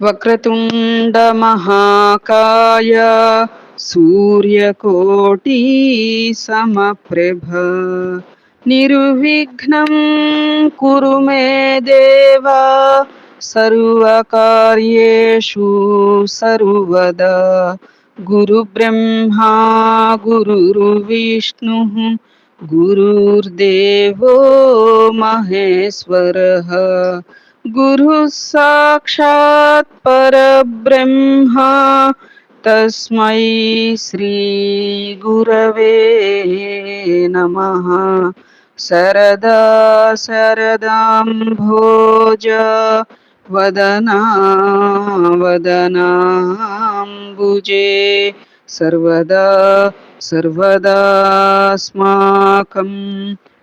వక్రతుండ మహాకాయ సూర్యకోటి సమప్రభ నిర్విఘ్నం కురు మే దేవా సర్వకార్యేషు సర్వదా గురు బ్రహ్మా గురుర్విష్ణు గురుర్దేవో మహేశ్వరః గురు సాక్షాత్ పరబ్రహ్మ తస్మై శ్రీ గురవే నమః. శరదా శరదాంభోజ వదనా వదనాంబుజే సర్వదా సర్వదాస్మాకం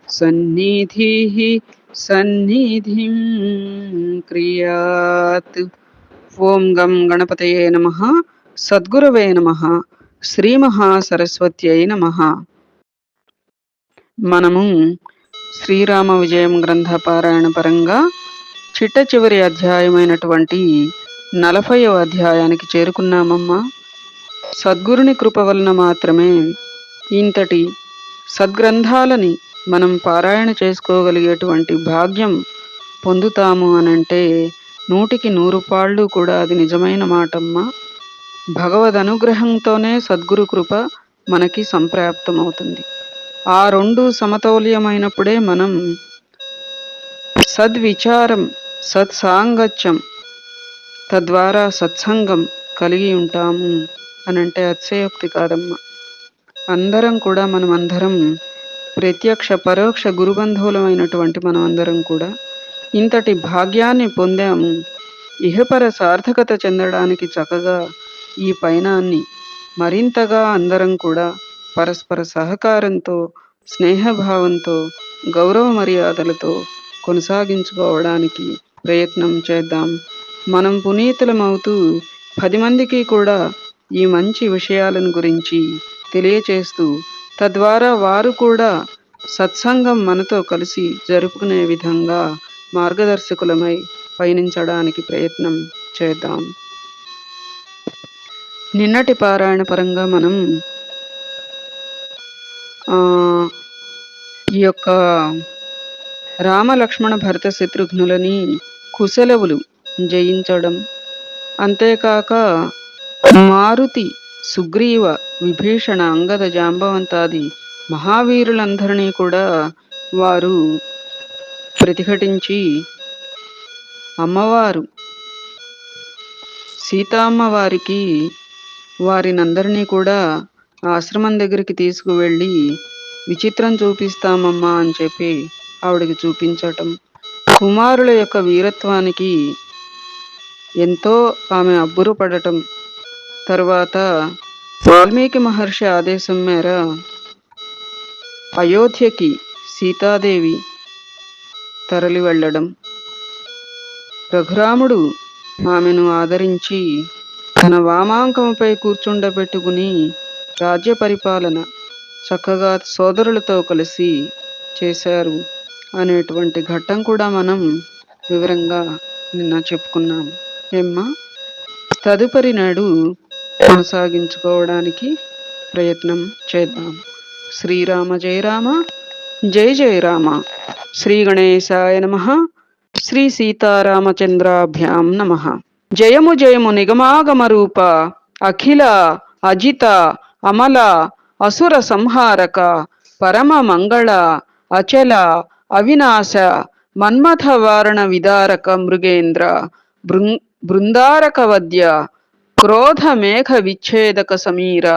సన్నిధిః సన్నిధిం క్రియాత్. ఓం గం గణపతయే నమః. సద్గురవే నమః. శ్రీ మహాసరస్వత్యై నమః. మనము శ్రీరామ విజయం గ్రంథ పారాయణ పరంగా చిట్ట చివరి అధ్యాయమైనటువంటి 40వ అధ్యాయానికి చేరుకున్నామమ్మా. సద్గురుని కృప వలన మాత్రమే ఇంతటి సద్గ్రంథాలని మనం పారాయణ చేసుకోగలిగేటువంటి భాగ్యం పొందుతాము అనంటే 100కి 100 పాళ్ళు కూడా అది నిజమైన మాటమ్మా. భగవద్ అనుగ్రహంతోనే సద్గురు కృప మనకి సంప్రాప్తమవుతుంది. ఆ రెండు సమతౌల్యమైనప్పుడే మనం సద్విచారం, సత్సాంగత్యం, తద్వారా సత్సంగం కలిగి ఉంటాము అనంటే అతిశయోక్తి కాదమ్మా. అందరం కూడా మనమందరం ప్రత్యక్ష పరోక్ష గురుబంధువులమైనటువంటి మనమందరం కూడా ఇంతటి భాగ్యాన్ని పొందాము. ఇహపర సార్థకత చెందడానికి చక్కగా ఈ పయనాన్ని మరింతగా అందరం కూడా పరస్పర సహకారంతో, స్నేహభావంతో, గౌరవ మర్యాదలతో కొనసాగించుకోవడానికి ప్రయత్నం చేద్దాం. మనం పునీతులమవుతూ 10 మందికి కూడా ఈ మంచి విషయాలను గురించి తెలియచేస్తూ తద్వారా వారు కూడా సత్సంగం మనతో కలిసి జరుపుకునే విధంగా మార్గదర్శకులమై పయనించడానికి ప్రయత్నం చేద్దాం. నిన్నటి పారాయణ పరంగా మనం ఈ యొక్క రామ లక్ష్మణ భరత శత్రుఘ్నులని కుశలవులు జయించడం, అంతేకాక మారుతి సుగ్రీవ విభీషణ అంగద జాంబవంతాది మహావీరులందరినీ కూడా వారు ప్రతిఘటించి అమ్మవారు సీతమ్మవారికి వారినందరినీ కూడా ఆశ్రమం దగ్గరికి తీసుకువెళ్ళి విచిత్రం చూపిస్తామమ్మా అని చెప్పి ఆవిడకి చూపించటం, కుమారుల యొక్క వీరత్వానికి ఎంతో ఆమె అబ్బురపడటం, తరువాత వాల్మీకి మహర్షి ఆదేశం మేర అయోధ్యకి సీతాదేవి తరలి వెళ్ళడం, రఘురాముడు ఆమెను ఆదరించి తన వామాంకముపై కూర్చుండబెట్టుకుని రాజ్య పరిపాలన చక్కగా సోదరులతో కలిసి చేశారు అనేటువంటి ఘట్టం కూడా మనం వివరంగా నిన్న చెప్పుకున్నాం. ఏమ్మా, తదుపరి నాడు కొనసాగించుకోవడానికి ప్రయత్నం చేద్దాం. శ్రీరామ జయ రామ, జయ జయ రామ. శ్రీ గణేశాయ నమః. శ్రీ సీతారామచంద్రాభ్యాం నమః. జయము జయము నిగమాగమ రూప, అఖిల అజిత అమల అసుర సంహారక, పరమ మంగళ అచల అవినాశ, మన్మథ వారణ విదారక మృగేంద్ర, బృందారక వద్య, క్రోధ మేఘ విచ్ఛేదక సమీర,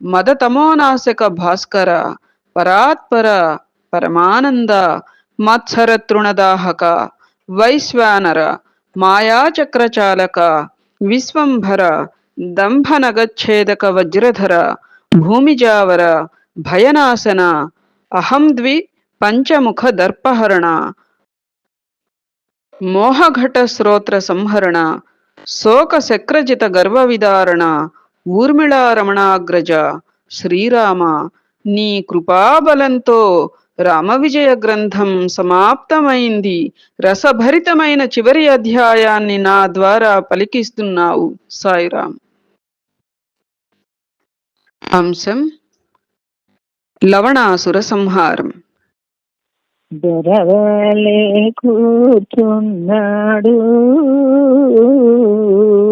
మద తమోనాశక భాస్కర, పరాత్పర పరమానంద, మత్సర తృణదాహక, వైశ్వానర మాయాచక్రచాలక, విశ్వంభర దంభనగచ్ఛేదక వజ్రధర, భూమిజావర భయనాశన, అహం ద్వి పంచముఖ దర్పహరణ, మోహఘట శ్రోత్ర సంహరణ, శోక శక్రజిత గర్వ విదారణ, ఊర్మిళా రమణాగ్రజ శ్రీరామ, నీ కృపాబలంతో రామ విజయ గ్రంథం సమాప్తమైంది. రసభరితమైన చివరి అధ్యాయాన్ని నా ద్వారా పలికిస్తున్నావు. సాయిరాం. అంశం లవణాసుర సంహారం. దొరవలే కూర్చున్నాడు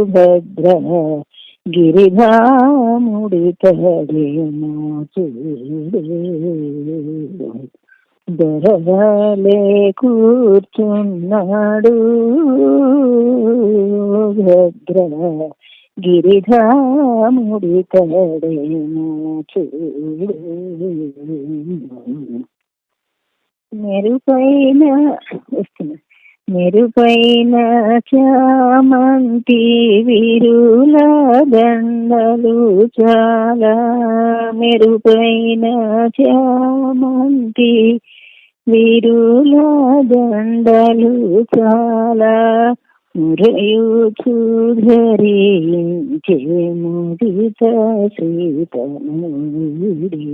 భద్ర గిరిధాముడి తడేమో చూడు. దొరవలే కూర్చున్నాడు భద్ర గిరిధాముడి తడేమో చూడు. మెరుపైన వస్తున్నా మెరుపైన చామంతి విరుల దండలు చాలా. మెరుపైన చామంతి విరుల దండలు చాలా. మురయుచు ధరించే ముదిత సీతనుడి.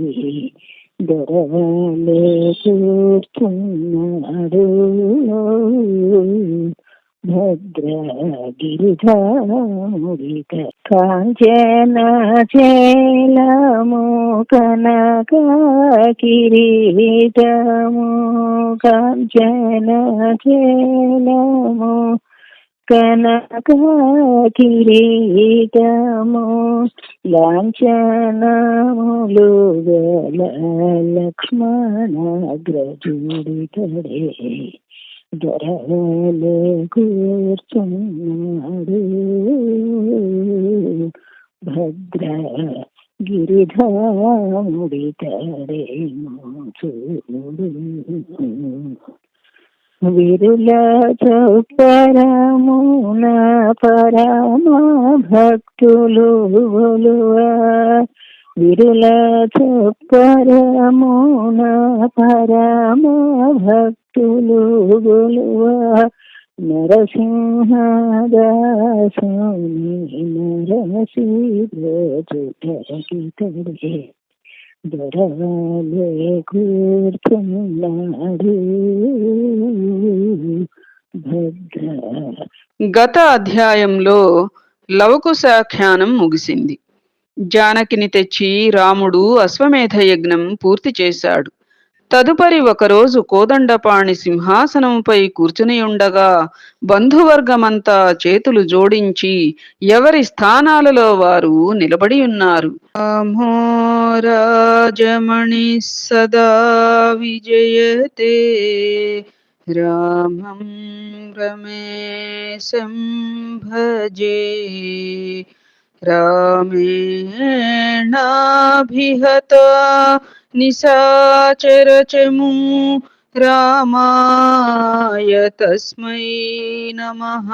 దొరవలే కూర్చున్నాడు భద్ర గిరిధాముడి. కాంచన చేలము కనక కిరీటము. కాంచన చేలము కనక కిరీటము. లాంఛనములు గల లక్ష్మణాగ్రజుడి తడే. దొరవలే కూర్చున్నాడు భద్ర గిరిధాముడి తడేమో చూడు. విరుల చౌపరమున పరమ భక్తులు గొలువా. విరుల చౌపరమున పరమ భక్తులు గొలువా. నరసింహదాసుని నరసింహ దొరవలే కూర్చున్నాడు భద్ర. గత అధ్యాయంలో లవకుశాఖ్యానం ముగిసింది. జానకిని తెచ్చి రాముడు అశ్వమేధ యజ్ఞం పూర్తి చేశాడు. తదుపరి ఒకరోజు కోదండపాణి సింహాసనంపై కూర్చుని ఉండగా బంధువర్గమంతా చేతులు జోడించి ఎవరి స్థానాలలో వారు నిలబడి ఉన్నారు. రామో రాజమణి సదా విజయతే రామం రమేశం భజే రామేణాభిహత నిశాచరచము రామాయ తస్మై నమః.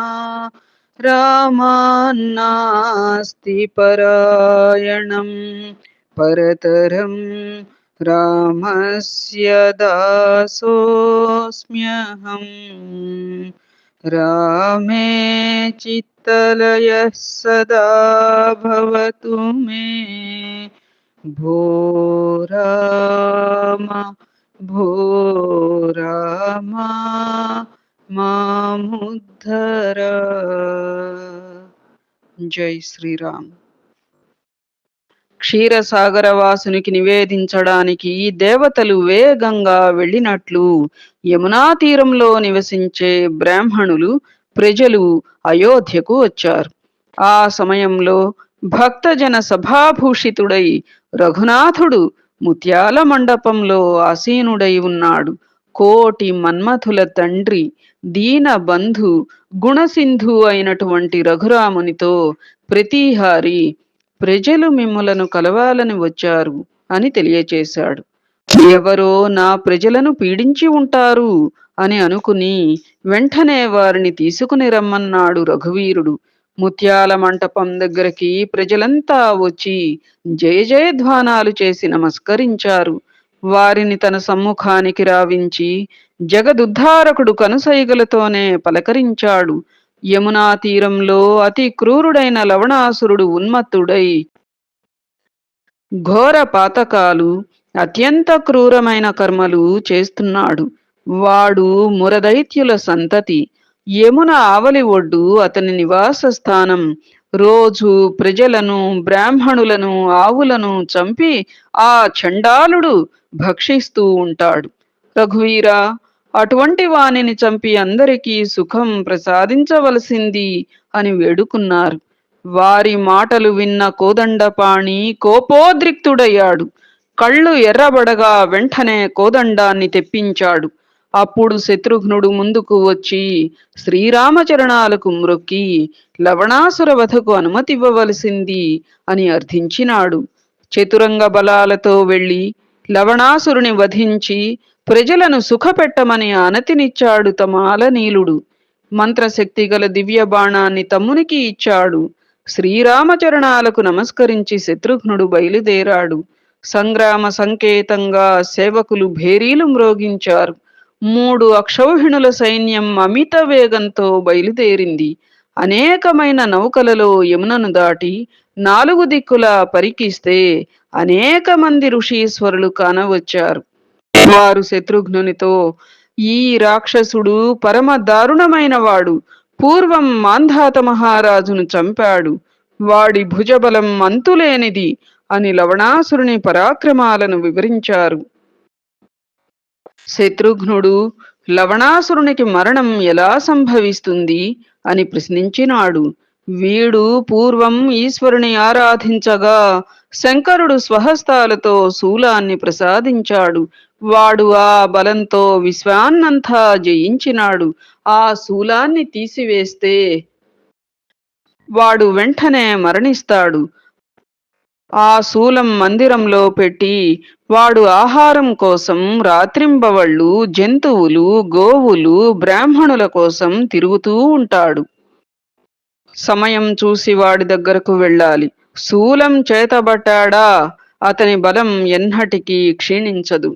రామాన్నాస్తి పరాయణం పరతరం రామస్య దాసోస్మ్యహం. రామే చిత్తలయః సదా భవతు మే భో రామ భో రామ మాముద్ధర. జై శ్రీరామ్. క్షీరసాగరవాసునికి నివేదించడానికి దేవతలు వేగంగా వెళ్ళినట్లు యమునా తీరంలో నివసించే బ్రాహ్మణులు ప్రజలు అయోధ్యకు వచ్చారు. ఆ సమయంలో భక్తజన సభాభూషితుడై రఘునాథుడు ముత్యాల మండపంలో ఆసీనుడై ఉన్నాడు. కోటి మన్మథుల తండ్రి, దీన బంధు, గుణసింధు అయినటువంటి రఘురామునితో ప్రతిహారి ప్రజలు మిమ్ములను కలవాలని వచ్చారు అని తెలియచేశాడు. ఎవరో నా ప్రజలను పీడించి ఉంటారు అని అనుకుని వెంటనే వారిని తీసుకుని రమ్మన్నాడు రఘువీరుడు. ముత్యాల మంటపం దగ్గరికి ప్రజలంతా వచ్చి జయ జయధ్వానాలు చేసి నమస్కరించారు. వారిని తన సమ్ముఖానికి రావించి జగదుద్ధారకుడు కనుసైగలతోనే పలకరించాడు. యమునా తీరంలో అతి క్రూరుడైన లవణాసురుడు ఉన్మత్తుడై ఘోర పాతకాలు, అత్యంత క్రూరమైన కర్మలు చేస్తున్నాడు. వాడు మురదైత్యుల సంతతి. యమున ఆవలి ఒడ్డు అతని నివాస స్థానం. రోజు ప్రజలను, బ్రాహ్మణులను, ఆవులను చంపి ఆ చండాలుడు భక్షిస్తూ ఉంటాడు. రఘువీరా, అటువంటి వానిని చంపి అందరికీ సుఖం ప్రసాదించవలసింది అని వేడుకున్నారు. వారి మాటలు విన్న కోదండపాణి కోపోద్రిక్తుడయ్యాడు. కళ్ళు ఎర్రబడగా వెంటనే కోదండాన్ని తెప్పించాడు. అప్పుడు శత్రుఘ్నుడు ముందుకు వచ్చి శ్రీరామచరణాలకు మ్రొక్కి లవణాసుర వధకు అనుమతివ్వవలసింది అని అర్థించినాడు. చతురంగ బలాలతో వెళ్ళి లవణాసురుని వధించి ప్రజలను సుఖపెట్టమని అనతినిచ్చాడు తమ ఆలనీలుడు. మంత్రశక్తి గల దివ్య బాణాన్ని తమ్మునికి ఇచ్చాడు. శ్రీరామచరణాలకు నమస్కరించి శత్రుఘ్నుడు బయలుదేరాడు. సంగ్రామ సంకేతంగా సేవకులు భేరీలు మ్రోగించారు. 3 అక్షౌహిణుల సైన్యం అమిత వేగంతో బయలుదేరింది. అనేకమైన నౌకలలో యమునను దాటి 4 దిక్కులా పరికిస్తే అనేక మంది ఋషీశ్వరులు కానవచ్చారు. వారు శత్రుఘ్నునితో, ఈ రాక్షసుడు పరమ దారుణమైన వాడు. పూర్వం మాంధాత మహారాజును చంపాడు. వాడి భుజబలం అంతులేనిది అని లవణాసురుని పరాక్రమాలను వివరించారు. శత్రుఘ్నుడు లవణాసురునికి మరణం ఎలా సంభవిస్తుంది అని ప్రశ్నించినాడు. వీడు పూర్వం ఈశ్వరుని ఆరాధించగా శంకరుడు స్వహస్తాలతో శూలాన్ని ప్రసాదించాడు. వాడు ఆ బలంతో విశ్వాన్నంతా జయించినాడు. ఆ శూలాన్ని తీసివేస్తే వాడు వెంటనే మరణిస్తాడు. ఆ శూలం మందిరంలో పెట్టి వాడు ఆహారం కోసం రాత్రింబవళ్ళు జంతువులు, గోవులు, బ్రాహ్మణుల కోసం తిరుగుతూ ఉంటాడు. సమయం చూసి వాడి దగ్గరకు వెళ్ళాలి. శూలం చేతబట్టాడా అతని బలం ఎన్నటికీ క్షీణించదు.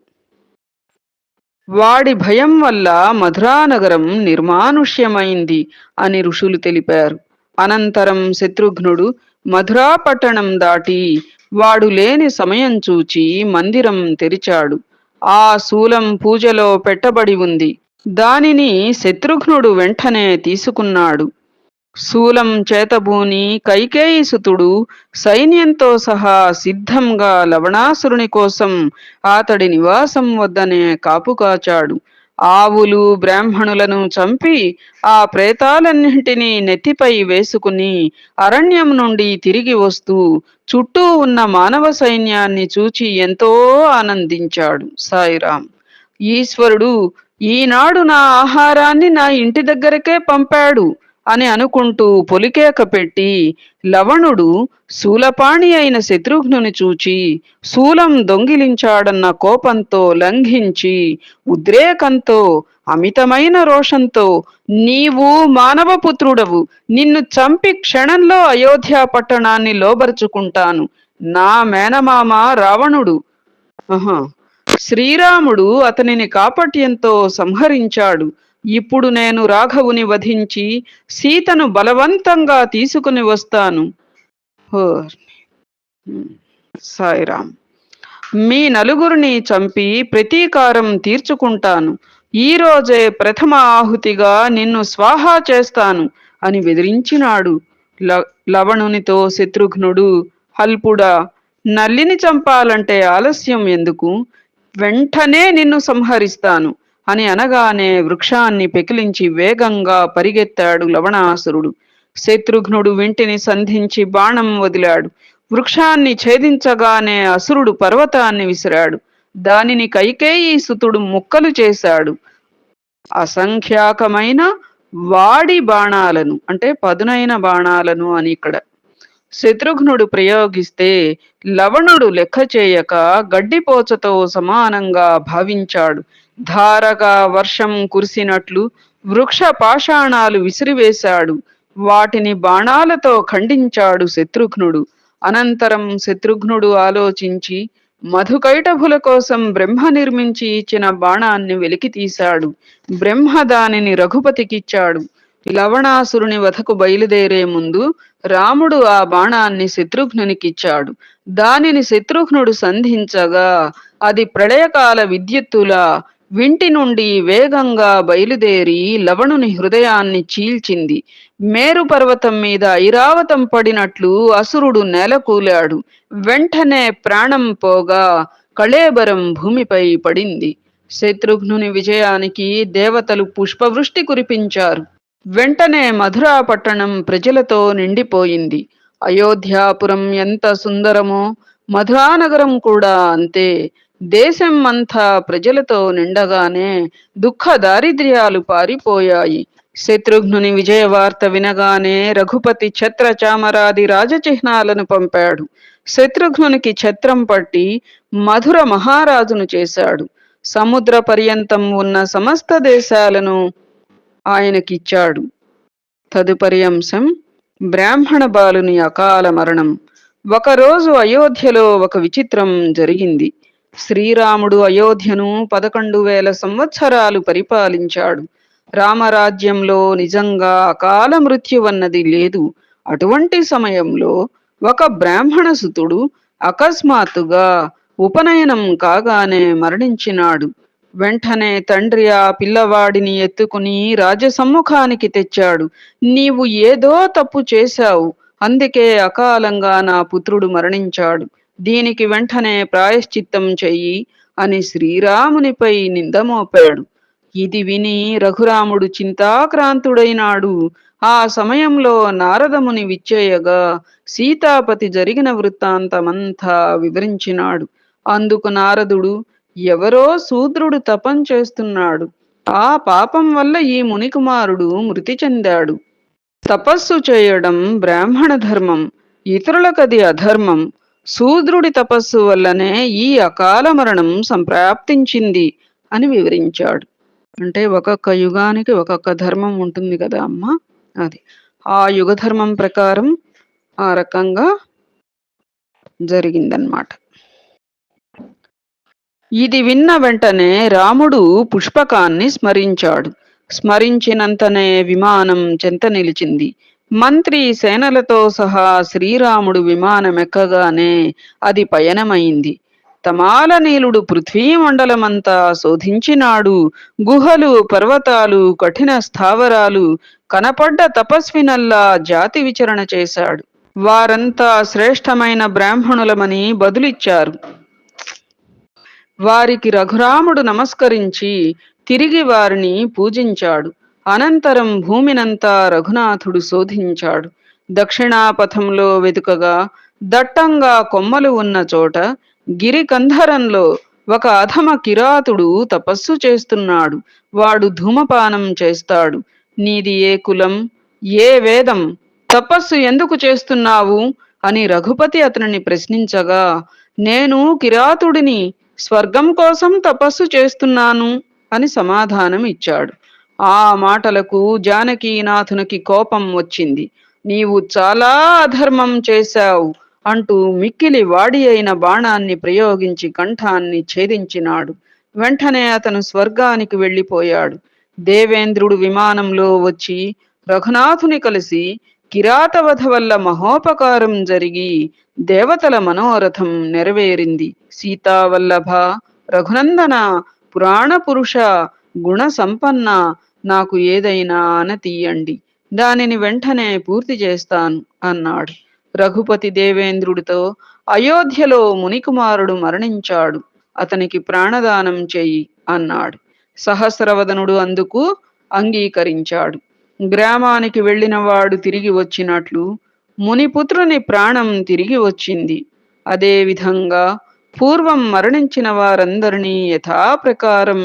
వాడి భయం వల్ల మధురానగరం నిర్మానుష్యమైంది అని ఋషులు తెలిపారు. అనంతరం శత్రుఘ్నుడు మధురా పట్టణం దాటి వాడు లేని సమయం చూచి మందిరం తెరిచాడు. ఆ శూలం పూజలో పెట్టబడి ఉంది. దానిని శత్రుఘ్నుడు వెంటనే తీసుకున్నాడు. శూలం చేతబూని కైకేయీసుతుడు సైన్యంతో సహా సిద్ధంగా లవణాసురుని కోసం అతడి నివాసం వద్దనే కాపుకాచాడు. ఆవులు, బ్రాహ్మణులను చంపి ఆ ప్రేతాలన్నింటినీ నెత్తిపై వేసుకుని అరణ్యం నుండి తిరిగి వస్తూ చుట్టూ ఉన్న మానవ సైన్యాన్ని చూచి ఎంతో ఆనందించాడు. సాయిరాం. ఈశ్వరుడు ఈనాడు నా ఆహారాన్ని నా ఇంటి దగ్గరకే పంపాడు అని అనుకుంటూ పొలికేక పెట్టి లవణుడు శూలపాణి అయిన శత్రుఘ్నుని చూచి శూలం దొంగిలించాడన్న కోపంతో లంఘించి ఉద్రేకంతో అమితమైన రోషంతో, నీవు మానవపుత్రుడవు, నిన్ను చంపి క్షణంలో అయోధ్య పట్టణాన్ని లోబరుచుకుంటాను. నా మేనమామ రావణుడు శ్రీరాముడు అతనిని కాపట్యంతో సంహరించాడు. ఇప్పుడు నేను రాఘవుని వధించి సీతను బలవంతంగా తీసుకుని వస్తాను. సాయిరాం. మీ నలుగురిని చంపి ప్రతీకారం తీర్చుకుంటాను. ఈ రోజే ప్రథమ ఆహుతిగా నిన్ను స్వాహా చేస్తాను అని బెదిరించినాడు. లవణునితో శత్రుఘ్నుడు, అల్పుడా, నల్లిని చంపాలంటే ఆలస్యం ఎందుకు? వెంటనే నిన్ను సంహరిస్తాను అని అనగానే వృక్షాన్ని పెకిలించి వేగంగా పరిగెత్తాడు లవణాసురుడు. శత్రుఘ్నుడు వెంటిని సంధించి బాణం వదిలాడు. వృక్షాన్ని ఛేదించగానే అసురుడు పర్వతాన్ని విసిరాడు. దానిని కైకేయీసుతుడు ముక్కలు చేశాడు. అసంఖ్యాకమైన వాడి బాణాలను, అంటే పదునైన బాణాలను అని ఇక్కడ శత్రుఘ్నుడు ప్రయోగిస్తే లవణుడు లెక్క చేయక గడ్డిపోచతో సమానంగా భావించాడు. ధారగా వర్షం కురిసినట్లు వృక్ష పాషాణాలు విసిరివేశాడు. వాటిని బాణాలతో ఖండించాడు శత్రుఘ్నుడు. అనంతరం శత్రుఘ్నుడు ఆలోచించి మధుకైటభుల కోసం బ్రహ్మ నిర్మించి ఇచ్చిన బాణాన్ని వెలికి తీశాడు. బ్రహ్మ దానిని రఘుపతికిచ్చాడు. లవణాసురుని వధకు బయలుదేరే ముందు రాముడు ఆ బాణాన్ని శత్రుఘ్నునికిచ్చాడు. దానిని శత్రుఘ్నుడు సంధించగా అది ప్రళయకాల విద్యుత్తులా వింటి నుండి వేగంగా బయలుదేరి లవణుని హృదయాన్ని చీల్చింది. మేరు పర్వతం మీద ఐరావతం పడినట్లు అసురుడు నేలకూలాడు. వెంటనే ప్రాణం పోగా కళేబరం భూమిపై పడింది. శత్రుఘ్నుని విజయానికి దేవతలు పుష్పవృష్టి కురిపించారు. వెంటనే మధురా పట్టణం ప్రజలతో నిండిపోయింది. అయోధ్యాపురం ఎంత సుందరమో మధురానగరం కూడా అంతే. దేశం అంతా ప్రజలతో నిండగానే దుఃఖ దారిద్ర్యాలు పారిపోయాయి. శత్రుఘ్నుని విజయ వార్త వినగానే రఘుపతి ఛత్ర చామరాది రాజచిహ్నాలను పంపాడు. శత్రుఘ్నునికి ఛత్రం పట్టి మధుర మహారాజును చేశాడు. సముద్ర పర్యంతం ఉన్న సమస్త దేశాలను ఆయనకిచ్చాడు. తదుపరి అంశం బ్రాహ్మణ బాలుని అకాల మరణం. ఒకరోజు అయోధ్యలో ఒక విచిత్రం జరిగింది. శ్రీరాముడు అయోధ్యను 11,000 సంవత్సరాలు పరిపాలించాడు. రామరాజ్యంలో నిజంగా అకాల మృత్యువన్నది లేదు. అటువంటి సమయంలో ఒక బ్రాహ్మణ సుతుడు అకస్మాత్తుగా ఉపనయనం కాగానే మరణించినాడు. వెంటనే తండ్రి ఆ పిల్లవాడిని ఎత్తుకుని రాజసమ్ముఖానికి తెచ్చాడు. నీవు ఏదో తప్పు చేశావు, అందుకే అకాలంగా నా పుత్రుడు మరణించాడు. దీనికి వెంటనే ప్రాయశ్చిత్తం చెయ్యి అని శ్రీరామునిపై నిందమోపాడు. ఇది విని రఘురాముడు చింతాక్రాంతుడైనాడు. ఆ సమయంలో నారదముని విచ్చేయగా సీతాపతి జరిగిన వృత్తాంతమంతా వివరించినాడు. అందుకు నారదుడు, ఎవరో శూద్రుడు తపం చేస్తున్నాడు. ఆ పాపం వల్ల ఈ మునికుమారుడు మృతి చెందాడు. తపస్సు చేయడం బ్రాహ్మణ ధర్మం, ఇతరులకది అధర్మం. శూద్రుడి తపస్సు వల్లనే ఈ అకాల మరణం సంప్రాప్తించింది అని వివరించాడు. అంటే ఒక్కొక్క యుగానికి ఒక్కొక్క ధర్మం ఉంటుంది కదా అమ్మ, అది ఆ యుగ ధర్మం ప్రకారం ఆ రకంగా జరిగిందన్నమాట. ఇది విన్న వెంటనే రాముడు పుష్పకాన్ని స్మరించాడు. స్మరించినంతనే విమానం చెంత నిలిచింది. మంత్రి సేనలతో సహా శ్రీరాముడు విమానమెక్కగానే అది పయనమైంది. తమాలనీలుడు పృథ్వీమండలమంతా శోధించినాడు. గుహలు, పర్వతాలు, కఠిన స్థావరాలు కనపడ్డ తపస్వినల్లా జాతి విచరణ చేశాడు. వారంతా శ్రేష్టమైన బ్రాహ్మణులమని బదులిచ్చారు. వారికి రఘురాముడు నమస్కరించి తిరిగి వారిని పూజించాడు. అనంతరం భూమినంతా రఘునాథుడు శోధించాడు. దక్షిణాపథంలో వెతుకగా దట్టంగా కొమ్మలు ఉన్న చోట గిరికంధరంలో ఒక అధమ కిరాతుడు తపస్సు చేస్తున్నాడు. వాడు ధూమపానం చేస్తాడు. నీది ఏ కులం, ఏ వేదం, తపస్సు ఎందుకు చేస్తున్నావు అని రఘుపతి అతనిని ప్రశ్నించగా, నేను కిరాతుడిని, స్వర్గం కోసం తపస్సు చేస్తున్నాను అని సమాధానం ఇచ్చాడు. ఆ మాటలకు జానకీనాథునికి కోపం వచ్చింది. నీవు చాలా అధర్మం చేశావు అంటూ మిక్కిలి వాడి అయిన బాణాన్ని ప్రయోగించి కంఠాన్ని ఛేదించినాడు. వెంటనే అతను స్వర్గానికి వెళ్ళిపోయాడు. దేవేంద్రుడు విమానంలో వచ్చి రఘునాథుని కలిసి కిరాతవధ వల్ల మహోపకారం జరిగి దేవతల మనోరథం నెరవేరింది. సీతావల్లభ, రఘునందన, పురాణ పురుష, గుణ సంపన్న, నాకు ఏదైనా అనతీయండి, దానిని వెంటనే పూర్తి చేస్తాను అన్నాడు. రఘుపతి దేవేంద్రుడితో, అయోధ్యలో మునికుమారుడు మరణించాడు, అతనికి ప్రాణదానం చెయ్యి అన్నాడు. సహస్రవదనుడు అందుకు అంగీకరించాడు. గ్రామానికి వెళ్ళిన వాడు తిరిగి వచ్చినట్లు మునిపుత్రుని ప్రాణం తిరిగి వచ్చింది. అదే విధంగా పూర్వం మరణించిన వారందరినీ యథాప్రకారం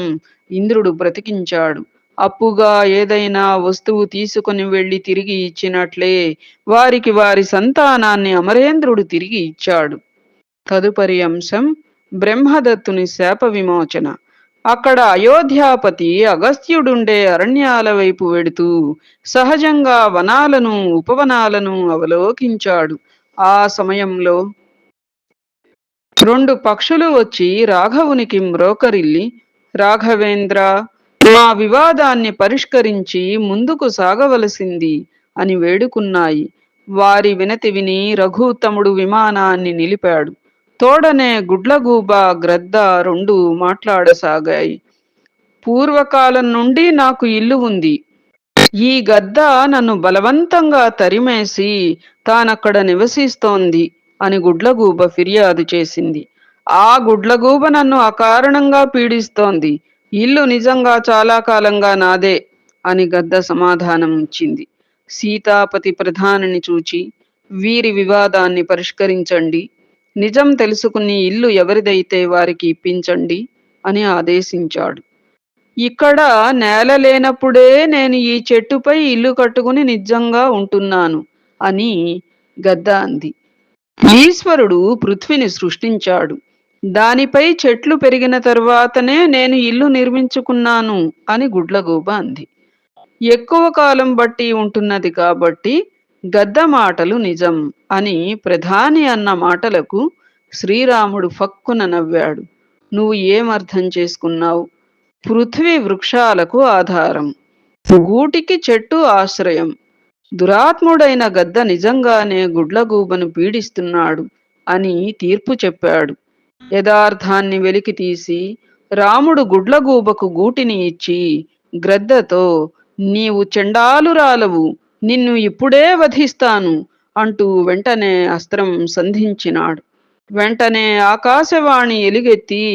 ఇంద్రుడు బ్రతికించాడు. అప్పుగా ఏదైనా వస్తువు తీసుకుని వెళ్లి తిరిగి ఇచ్చినట్లే వారికి వారి సంతానాన్ని అమరేంద్రుడు తిరిగి ఇచ్చాడు. తదుపరి అంశం బ్రహ్మదత్తుని శాప విమోచన. అక్కడ అయోధ్యాపతి అగస్త్యుడుండే అరణ్యాల వైపు వెడుతూ సహజంగా వనాలను, ఉపవనాలను అవలోకించాడు. ఆ సమయంలో 2 పక్షులు వచ్చి రాఘవునికి మ్రోకరిల్లి, రాఘవేంద్ర, మా వివాదాన్ని పరిష్కరించి ముందుకు సాగవలసింది అని వేడుకున్నాయి. వారి వినతి విని రఘుత్తముడు విమానాన్ని నిలిపాడు. తోడనే గుడ్లగూబ, గ్రద్ద రెండు మాట్లాడసాగాయి. పూర్వకాలం నుండి నాకు ఇల్లు ఉంది. ఈ గద్ద నన్ను బలవంతంగా తరిమేసి తానక్కడ నివసిస్తోంది అని గుడ్లగూబ ఫిర్యాదు చేసింది. ఆ గుడ్లగూబ నన్ను అకారణంగా పీడిస్తోంది. ఇల్లు నిజంగా చాలా కాలంగా నాదే అని గద్ద సమాధానం ఇచ్చింది. సీతాపతి ప్రధానిని చూచి, వీరి వివాదాన్ని పరిష్కరించండి, నిజం తెలుసుకుని ఇల్లు ఎవరిదైతే వారికి ఇప్పించండి అని ఆదేశించాడు. ఇక్కడ నేల లేనప్పుడే నేను ఈ చెట్టుపై ఇల్లు కట్టుకుని నిజంగా ఉంటున్నాను అని గద్ద అంది. ఈశ్వరుడు పృథ్వీని సృష్టించాడు. దానిపై చెట్లు పెరిగిన తరువాతనే నేను ఇల్లు నిర్మించుకున్నాను అని గుడ్లగూబ అంది. ఎక్కువ కాలం బట్టి ఉంటున్నది కాబట్టి గద్ద మాటలు నిజం అని ప్రధాని అన్న మాటలకు శ్రీరాముడు ఫక్కున నవ్వాడు. నువ్వు ఏమర్థం చేసుకున్నావు? పృథ్వీ వృక్షాలకు ఆధారం, గూటికి చెట్టు ఆశ్రయం. దురాత్ముడైన గద్ద నిజంగానే గుడ్లగూబను పీడిస్తున్నాడు అని తీర్పు చెప్పాడు. యథార్థాన్ని వెలికి తీసి రాముడు గుడ్లగూబకు గూటిని ఇచ్చి గ్రద్దతో, నీవు చెండాలురాలవు, నిన్ను ఇప్పుడే వధిస్తాను అంటూ వెంటనే అస్త్రం సంధించినాడు. వెంటనే ఆకాశవాణి ఎలుగెత్తి,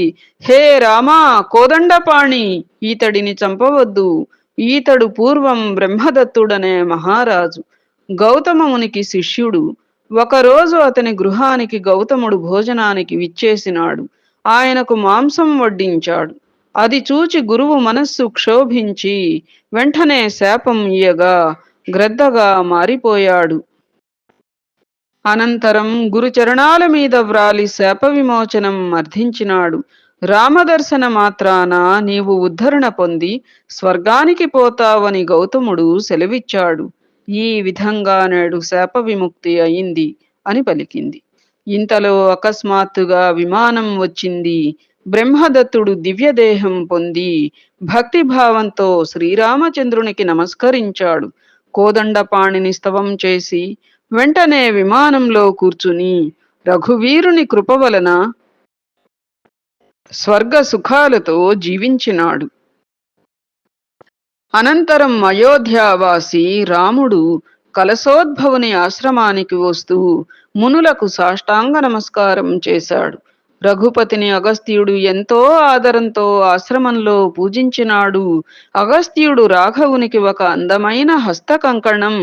హే రామా, కోదండపాణి, ఈతడిని చంపవద్దు. ఈతడు పూర్వం బ్రహ్మదత్తుడనే మహారాజు, గౌతమమునికి శిష్యుడు. ఒకరోజు అతని గృహానికి గౌతముడు భోజనానికి విచ్చేసినాడు. ఆయనకు మాంసం వడ్డించాడు. అది చూచి గురువు మనస్సు క్షోభించి వెంటనే శాపం ఇయ్యగా గ్రద్దగా మారిపోయాడు. అనంతరం గురుచరణాల మీద వ్రాలి శాప విమోచనం అర్థించినాడు. రామదర్శన మాత్రాన నీవు ఉద్ధరణ పొంది స్వర్గానికి పోతావని గౌతముడు సెలవిచ్చాడు. ఈ విధంగా నేడు శాప విముక్తి అయింది అని పలికింది. ఇంతలో అకస్మాత్తుగా విమానం వచ్చింది. బ్రహ్మదత్తుడు దివ్యదేహం పొంది భక్తిభావంతో శ్రీరామచంద్రునికి నమస్కరించాడు. కోదండపాణిని స్తవం చేసి వెంటనే విమానంలో కూర్చుని రఘువీరుని కృప వలన స్వర్గ సుఖాలతో జీవించినాడు. అనంతరం అయోధ్యావాసి రాముడు కలశోద్భవుని ఆశ్రమానికి వస్తూ మునులకు సాష్టాంగ నమస్కారం చేశాడు. రఘుపతిని అగస్త్యుడు ఎంతో ఆదరంతో ఆశ్రమంలో పూజించినాడు. అగస్త్యుడు రాఘవునికి ఒక అందమైన హస్త కంకణం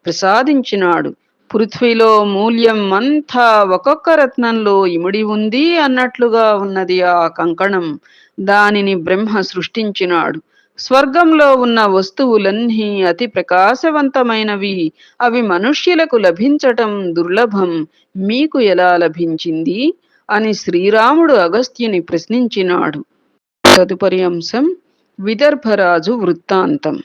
ప్రసాదించినాడు. పృథ్వీలో మూల్యం అంతా ఒక్కొక్క రత్నంలో ఇమిడి ఉంది అన్నట్లుగా ఉన్నది ఆ కంకణం. దానిని బ్రహ్మ సృష్టించినాడు. స్వర్గంలో ఉన్న వస్తువులన్నీ అతి ప్రకాశవంతమైనవి. అవి మనుష్యులకు లభించటం దుర్లభం. మీకు ఎలా లభించింది అని శ్రీరాముడు అగస్త్యుని ప్రశ్నించినాడు. తదుపరి అంశం విదర్భరాజు వృత్తాంతం.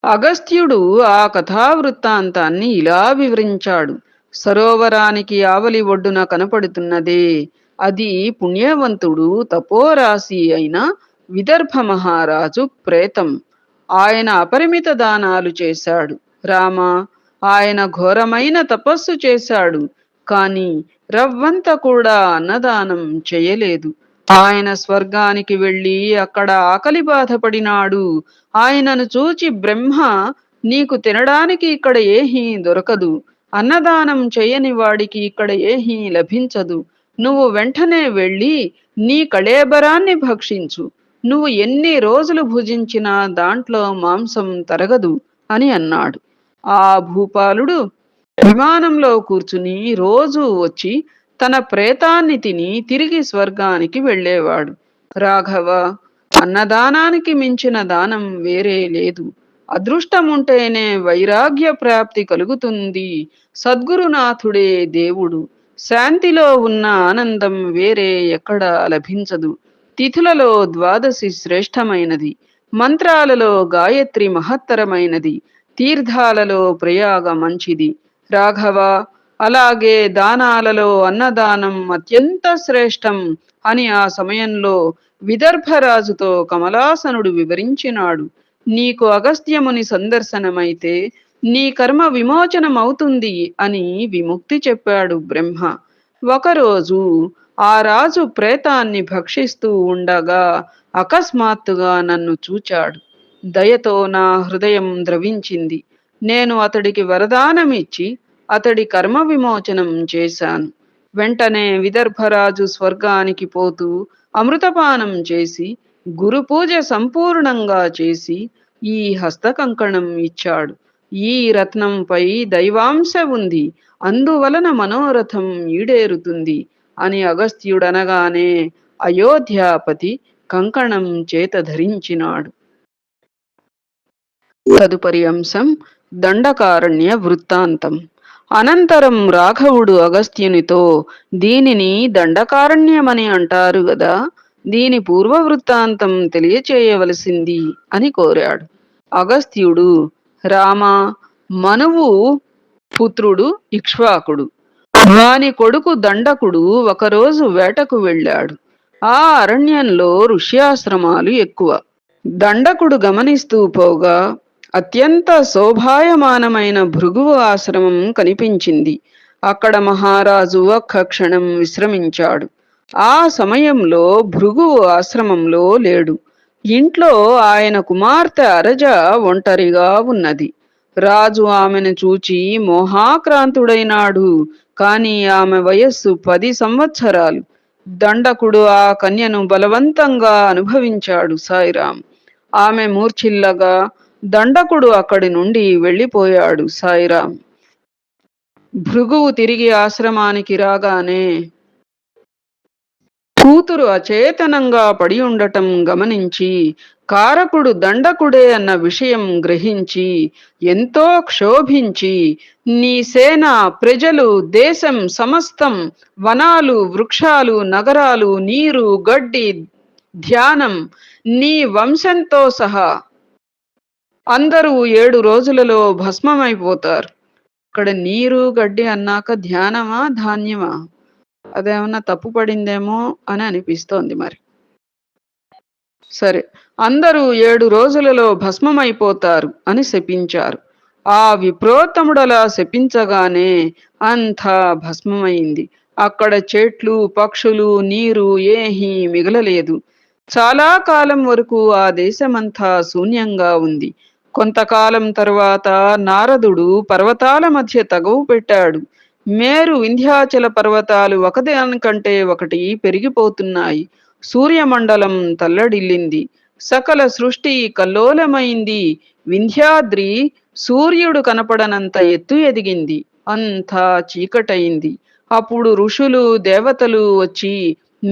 అగస్త్యుడు ఆ కథావృత్తాంతాన్ని ఇలా వివరించాడు. సరోవరానికి ఆవలి ఒడ్డున కనపడుతున్నదే, అది పుణ్యవంతుడు తపోరాశి అయిన విదర్భ మహారాజు ప్రేతం. ఆయన అపరిమిత దానాలు చేశాడు. రామ, ఆయన ఘోరమైన తపస్సు చేశాడు, కాని రవ్వంత కూడా అన్నదానం చేయలేదు. ఆయన స్వర్గానికి వెళ్ళి అక్కడ ఆకలి బాధపడినాడు. ఆయనను చూచి బ్రహ్మ, నీకు తినడానికి ఇక్కడ ఏహీ దొరకదు, అన్నదానం చేయని వాడికి ఇక్కడ ఏహీ లభించదు. నువ్వు వెంటనే వెళ్ళి నీ కళేబరాన్ని భక్షించు. నువ్వు ఎన్ని రోజులు భుజించినా దాంట్లో మాంసం తరగదు అని అన్నాడు. ఆ భూపాలుడు విమానంలో కూర్చుని రోజూ వచ్చి తన ప్రేతాన్ని తిని తిరిగి స్వర్గానికి వెళ్ళేవాడు. రాఘవ, అన్నదానానికి మించిన దానం వేరే లేదు. అదృష్టముంటేనే వైరాగ్య ప్రాప్తి కలుగుతుంది. సద్గురునాథుడే దేవుడు. శాంతిలో ఉన్న ఆనందం వేరే ఎక్కడా లభించదు. తిథులలో ద్వాదశి శ్రేష్టమైనది. మంత్రాలలో గాయత్రి మహత్తరమైనది. తీర్థాలలో ప్రయాగ మంచిది. రాఘవ, అలాగే దానాలలో అన్నదానం అత్యంత శ్రేష్టం అని ఆ సమయంలో విదర్భరాజుతో కమలాసనుడు వివరించినాడు. నీకు అగస్త్యముని సందర్శనమైతే నీ కర్మ విమోచనమవుతుంది అని విముక్తి చెప్పాడు బ్రహ్మ. ఒకరోజు ఆ రాజు ప్రేతాన్ని భక్షిస్తూ ఉండగా అకస్మాత్తుగా నన్ను చూచాడు. దయతో నా హృదయం ద్రవించింది. నేను అతడికి వరదానమిచ్చి అతడి కర్మ విమోచనం చేశాను. వెంటనే విదర్భరాజు స్వర్గానికి పోతూ అమృతపానం చేసి గురుపూజ సంపూర్ణంగా చేసి ఈ హస్తకంకణం ఇచ్చాడు. ఈ రత్నంపై దైవాంశ ఉంది, అందువలన మనోరథం ఈడేరుతుంది అని అగస్త్యుడనగానే అయోధ్యాపతి కంకణం చేత ధరించినాడు. తదుపరి అంశం దండకారణ్య వృత్తాంతం. అనంతరం రాఘవుడు అగస్త్యునితో, దీనిని దండకారణ్యమని అంటారు గదా, దీని పూర్వ వృత్తాంతం తెలియచేయవలసింది అని కోరాడు. అగస్త్యుడు, రామా, మనువు పుత్రుడు ఇక్ష్వాకుడు, వాని కొడుకు దండకుడు ఒకరోజు వేటకు వెళ్ళాడు. ఆ అరణ్యంలో ఋష్యాశ్రమాలు ఎక్కువ. దండకుడు గమనిస్తూ పోగా అత్యంత శోభాయమానమైన భృగువు ఆశ్రమం కనిపించింది. అక్కడ మహారాజు ఒక్క క్షణం విశ్రమించాడు. ఆ సమయంలో భృగువు ఆశ్రమంలో లేడు. ఇంట్లో ఆయన కుమార్తె అరజ ఒంటరిగా ఉన్నది. రాజు ఆమెను చూచి మోహాక్రాంతుడైనాడు. కాని ఆమె వయస్సు 10 సంవత్సరాలు. దండకుడు ఆ కన్యను బలవంతంగా అనుభవించాడు. సాయిరాం. ఆమె మూర్ఛిల్లగా దండకుడు అక్కడి నుండి వెళ్ళిపోయాడు. సాయిరాం. భృగువు తిరిగి ఆశ్రమానికి రాగానే కూతురు అచేతనంగా పడి ఉండటం గమనించి కారకుడు దండకుడే అన్న విషయం గ్రహించి ఎంతో క్షోభించి, నీ సేన, ప్రజలు, దేశం సమస్తం, వనాలు, వృక్షాలు, నగరాలు, నీరు, గడ్డి, ధ్యానం, నీ వంశంతో సహా అందరూ 7 రోజులలో భస్మమైపోతారు. ఇక్కడ నీరు గడ్డి అన్నాక ధ్యానమా ధాన్యమా? అదేమన్నా తప్పు పడిందేమో అని అనిపిస్తోంది. మరి సరే, అందరూ 7 రోజులలో భస్మమైపోతారు అని శపించారు. ఆ విప్రోత్తముడలా శపించగానే అంతా భస్మమైంది. అక్కడ చెట్లు, పక్షులు, నీరు ఏమీ మిగలలేదు. చాలా కాలం వరకు ఆ దేశమంతా శూన్యంగా ఉంది. కొంతకాలం తరువాత నారదుడు పర్వతాల మధ్య తగవు పెట్టాడు. మేరు, వింధ్యాచల పర్వతాలు ఒకదానికంటే ఒకటి పెరిగిపోతున్నాయి. సూర్యమండలం తల్లడిల్లింది. సకల సృష్టి కల్లోలమైంది. వింధ్యాద్రి సూర్యుడు కనపడనంత ఎత్తు ఎదిగింది. అంతా చీకటయింది. అప్పుడు ఋషులు, దేవతలు వచ్చి,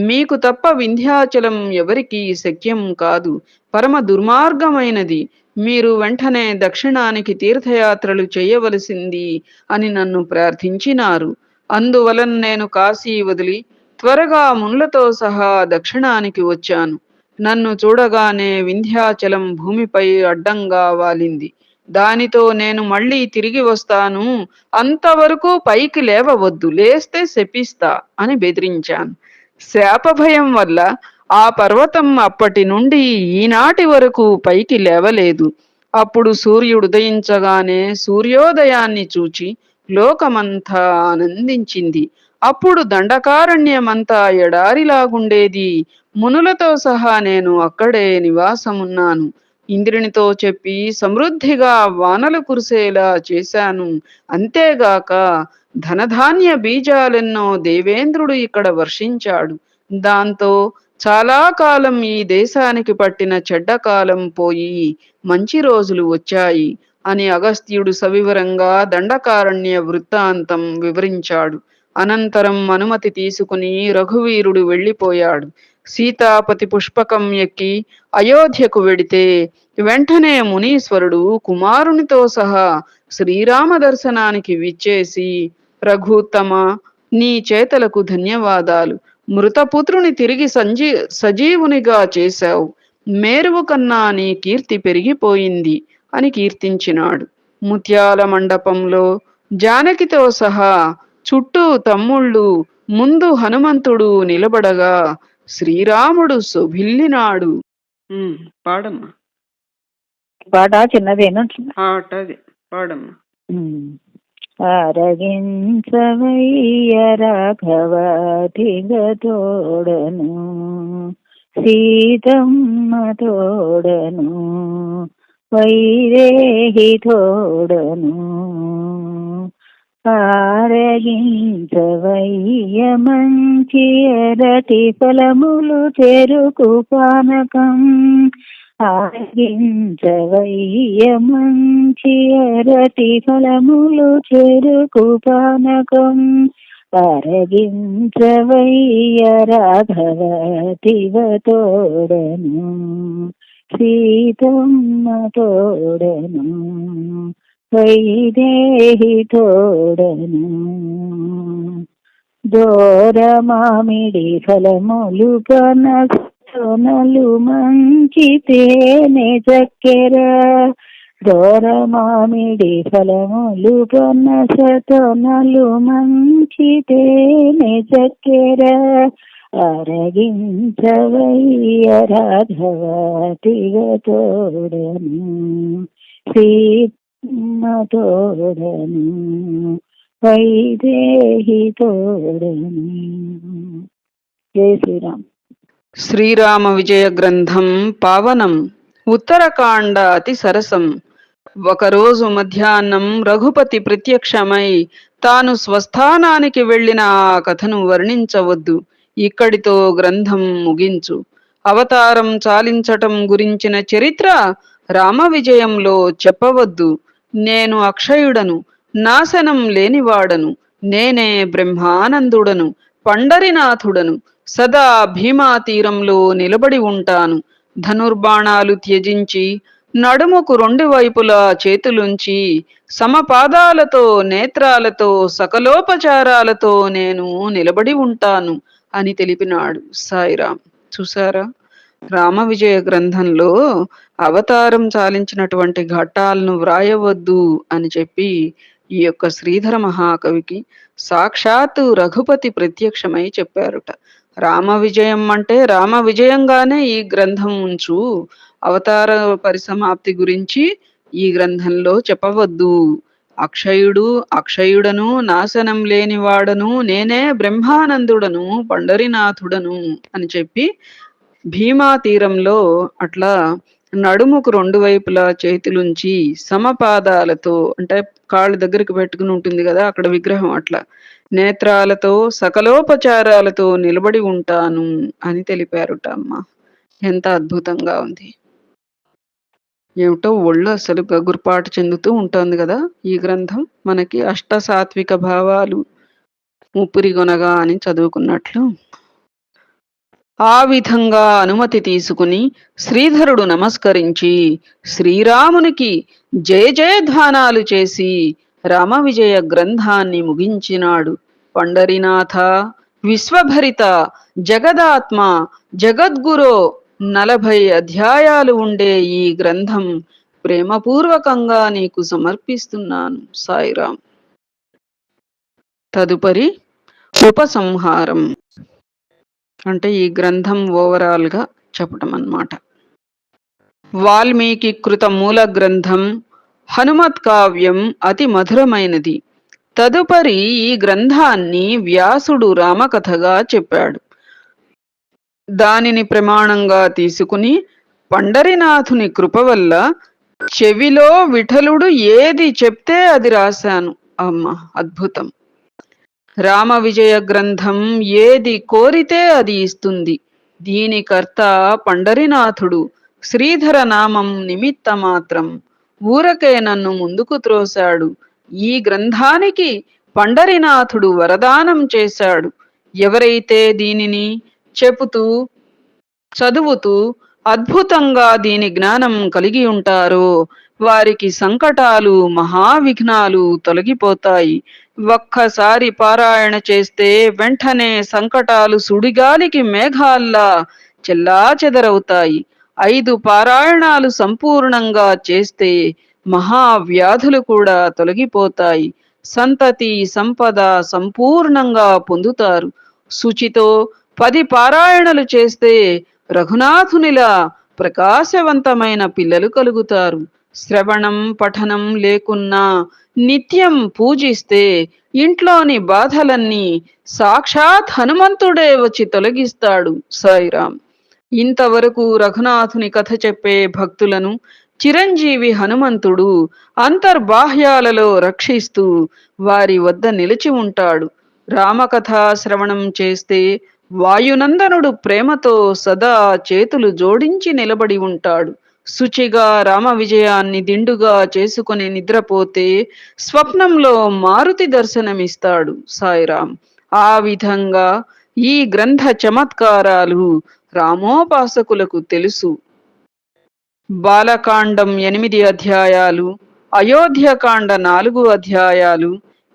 మీకు తప్ప వింధ్యాచలం ఎవరికీ శక్యం కాదు, పరమ దుర్మార్గమైనది, మీరు వెంటనే దక్షిణానికి తీర్థయాత్రలు చేయవలసింది అని నన్ను ప్రార్థించినారు. అందువలన నేను కాశీ వదిలి త్వరగా మునులతో సహా దక్షిణానికి వచ్చాను. నన్ను చూడగానే వింధ్యాచలం భూమిపై అడ్డంగా వాలింది. దానితో నేను మళ్ళీ తిరిగి వస్తాను, అంతవరకు పైకి లేవవద్దు, లేస్తే శపిస్తా అని బెదిరించాను. శాప భయం వల్ల ఆ పర్వతం అప్పటి నుండి ఈనాటి వరకు పైకి లేవలేదు. అప్పుడు సూర్యుడు ఉదయించగానే సూర్యోదయాన్ని చూచి లోకమంతా ఆనందించింది. అప్పుడు దండకారణ్యమంతా ఎడారిలాగుండేది. మునులతో సహా నేను అక్కడే నివాసమున్నాను. ఇంద్రునితో చెప్పి సమృద్ధిగా వానలు కురిసేలా చేశాను. అంతేగాక ధనధాన్య బీజాలెన్నో దేవేంద్రుడు ఇక్కడ వర్షించాడు. దాంతో చాలా కాలం ఈ దేశానికి పట్టిన చెడ్డకాలం పోయి మంచి రోజులు వచ్చాయి అని అగస్త్యుడు సవివరంగా దండకారణ్య వృత్తాంతం వివరించాడు. అనంతరం అనుమతి తీసుకుని రఘువీరుడు వెళ్ళిపోయాడు. సీతాపతి పుష్పకం ఎక్కి అయోధ్యకు వెడితే వెంటనే మునీశ్వరుడు కుమారునితో సహా శ్రీరామ దర్శనానికి విచ్చేసి, రఘుత్తమ, నీ చేతలకు ధన్యవాదాలు, మృతపుత్రుని తిరిగి సజీవునిగా చేశావు, మేరువు కన్నా నీ కీర్తి పెరిగిపోయింది అని కీర్తించినాడు. ముత్యాల మండపంలో జానకితో సహా చుట్టూ తమ్ముళ్ళు, ముందు హనుమంతుడు నిలబడగా శ్రీరాముడు శోభిల్లినాడు. పాడమ్మా. పాట చిన్నదేనా? ఆటది పాడమ్మా. ఆరగించవయ్య రాఘవాతిగ తోడను, సీతమ్మ తోడను, వైదేహి తోడను. ఆరగించవయ్య మంచి అరటి ఫలములు చెరుకు పానకం, ఆరగించవయ్య మంచి అరటి ఫలములు చెరుకు పానకం. ఆరగించవయ్య రాఘవతివ తోడను, సీతమ్మ తోడను, వైదేహి తోడను. దోర మామిడి ఫలములు పనసొనలు మంచి తేనె చక్కెర, దోర మామిడి ఫలములు పనసొనలు మంచి తేనె చక్కెర. ఆరగించవయ్య రాఘవతిగ తోడను, సీతమ్మ తోడను, వైదేహి తోడను. జై శ్రీరామ్. శ్రీరామ విజయ గ్రంథం పావనం. ఉత్తరకాండ అతి సరసం. ఒకరోజు మధ్యాహ్నం రఘుపతి ప్రత్యక్షమై తాను స్వస్థానానికి వెళ్లిన ఆ కథను వర్ణించవద్దు, ఇక్కడితో గ్రంథం ముగించు. అవతారం చాలించటం గురించిన చరిత్ర రామ విజయంలో చెప్పవద్దు. నేను అక్షయుడను, నాశనం లేనివాడను, నేనే బ్రహ్మానందుడను, పండరినాథుడను, సదా భీమా తీరంలో నిలబడి ఉంటాను. ధనుర్బాణాలు త్యజించి నడుముకు రెండు వైపులా చేతులుంచి సమపాదాలతో నేత్రాలతో సకలోపచారాలతో నేను నిలబడి ఉంటాను అని తెలిపినాడు సాయిరాం. చూసారా, రామ విజయ గ్రంథంలో అవతారం చాలించినటువంటి ఘట్టాలను వ్రాయవద్దు అని చెప్పి ఈ యొక్క శ్రీధర మహాకవికి సాక్షాత్తు రఘుపతి ప్రత్యక్షమై చెప్పారుట. రామ విజయం అంటే రామ విజయంగానే ఈ గ్రంథం ఉంచు, అవతార పరిసమాప్తి గురించి ఈ గ్రంథంలో చెప్పవద్దు. అక్షయుడను, నాశనం లేనివాడను, నేనే బ్రహ్మానందుడను, పండరినాథుడను అని చెప్పి భీమా తీరంలో అట్లా నడుముకు రెండు వైపులా చేతులుంచి సమపాదాలతో, అంటే కాళ్ళు దగ్గరికి పెట్టుకుని ఉంటుంది కదా అక్కడ విగ్రహం, అట్లా నేత్రాలతో సకలోపచారాలతో నిలబడి ఉంటాను అని తెలిపారుట. అమ్మ, ఎంత అద్భుతంగా ఉంది. ఏమిటో ఒళ్ళు అసలు గగుర్పాటు చెందుతూ ఉంటుంది కదా ఈ గ్రంథం. మనకి అష్ట సాత్విక భావాలు ఊపిరిగొనగా అని చదువుకున్నట్లు. ఆ విధంగా అనుమతి తీసుకుని శ్రీధరుడు నమస్కరించి శ్రీరామునికి జయ జయధ్వానాలు చేసి రామ విజయ గ్రంథాన్ని ముగించినాడు. పండరినాథ, విశ్వభరిత, జగదాత్మ, జగద్గురో 40 అధ్యాయాలు ఉండే ఈ గ్రంథం ప్రేమపూర్వకంగా నీకు సమర్పిస్తున్నాను సాయిరాం. తదుపరి ఉపసంహారం, అంటే ఈ గ్రంథం ఓవరాల్ గా చెప్పటం అన్నమాట. వాల్మీకి కృత మూల గ్రంథం హనుమత్ కావ్యం అతి మధురమైనది. తదుపరి ఈ గ్రంథాన్ని వ్యాసుడు రామకథగా చెప్పాడు. దానిని ప్రమాణంగా తీసుకుని పండరినాథుని కృప వల్ల చెవిలో విఠలుడు ఏది చెప్తే అది రాశాను. అమ్మ, అద్భుతం. రామ విజయ గ్రంథం ఏది కోరితే అది ఇస్తుంది. దీని కర్త పండరినాథుడు. శ్రీధర నామం నిమిత్త మాత్రం ఊరకే నన్ను ముందుకు త్రోశాడు. ఈ గ్రంథానికి పండరినాథుడు వరదానం చేశాడు. ఎవరైతే దీనిని చెబుతూ చదువుతూ అద్భుతంగా దీని జ్ఞానం కలిగి ఉంటారో వారికి సంకటాలు మహావిఘ్నాలు తొలగిపోతాయి. ఒక్కసారి పారాయణ చేస్తే వెంటనే సంకటాలు సుడిగాలికి మేఘాల్లా చెల్లాచెదరవుతాయి. 5 పారాయణాలు సంపూర్ణంగా చేస్తే మహావ్యాధులు కూడా తొలగిపోతాయి. సంతతి సంపద సంపూర్ణంగా పొందుతారు. శుచితో 10 పారాయణలు చేస్తే రఘునాథునిలా ప్రకాశవంతమైన పిల్లలు కలుగుతారు. శ్రవణం పఠనం లేకున్నా నిత్యం పూజిస్తే ఇంట్లోని బాధలన్నీ సాక్షాత్ హనుమంతుడే వచ్చి తొలగిస్తాడు. సాయిరాం. ఇంతవరకు రఘునాథుని కథ చెప్పే భక్తులను చిరంజీవి హనుమంతుడు అంతర్బాహ్యాలలో రక్షిస్తూ వారి వద్ద నిలిచి ఉంటాడు. రామకథ శ్రవణం చేస్తే వాయునందనుడు ప్రేమతో సదా చేతులు జోడించి నిలబడి ఉంటాడు. శుచిగా రామ విజయాన్ని దిండుగా చేసుకుని నిద్రపోతే స్వప్నంలో మారుతి దర్శనమిస్తాడు. సాయిరాం. ఆ విధంగా ఈ గ్రంథ చమత్కారాలు రామోపాసకులకు తెలుసు. బాలకాండం 8 అధ్యాయాలు, అయోధ్యకాండ 4 అధ్యాయాలు,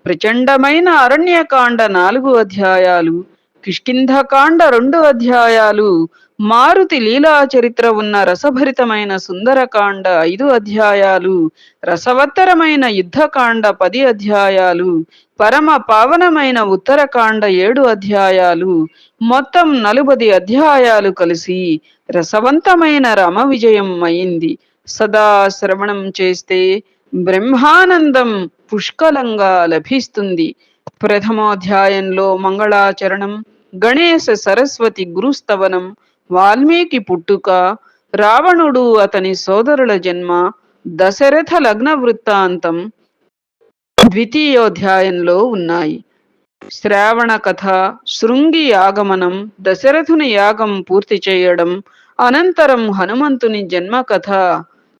ప్రచండమైన అరణ్యకాండ 4 అధ్యాయాలు, కిష్కింధకాండ 2 అధ్యాయాలు, మారుతి లీలా చరిత్ర ఉన్న రసభరితమైన సుందరకాండ 5 అధ్యాయాలు, రసవత్తరమైన యుద్ధకాండ 10 అధ్యాయాలు, పరమ పావనమైన ఉత్తరకాండ 7 అధ్యాయాలు, మొత్తం 40 అధ్యాయాలు కలిసి రసవంతమైన రామ విజయం అయింది. సదా శ్రవణం చేస్తే బ్రహ్మానందం పుష్కలంగా లభిస్తుంది. ప్రథమోధ్యాయంలో మంగళాచరణం, గణేశ సరస్వతి గురుస్తవనం, వాల్మీకి పుట్టుక, రావణుడు అతని సోదరుల జన్మ, దశరథ లగ్న వృత్తాంతం ద్వితీయోధ్యాయంలో ఉన్నాయి. శ్రావణ కథ, శృంగి ఆగమనం, దశరథుని యాగం పూర్తి చేయడం, అనంతరం హనుమంతుని జన్మ కథ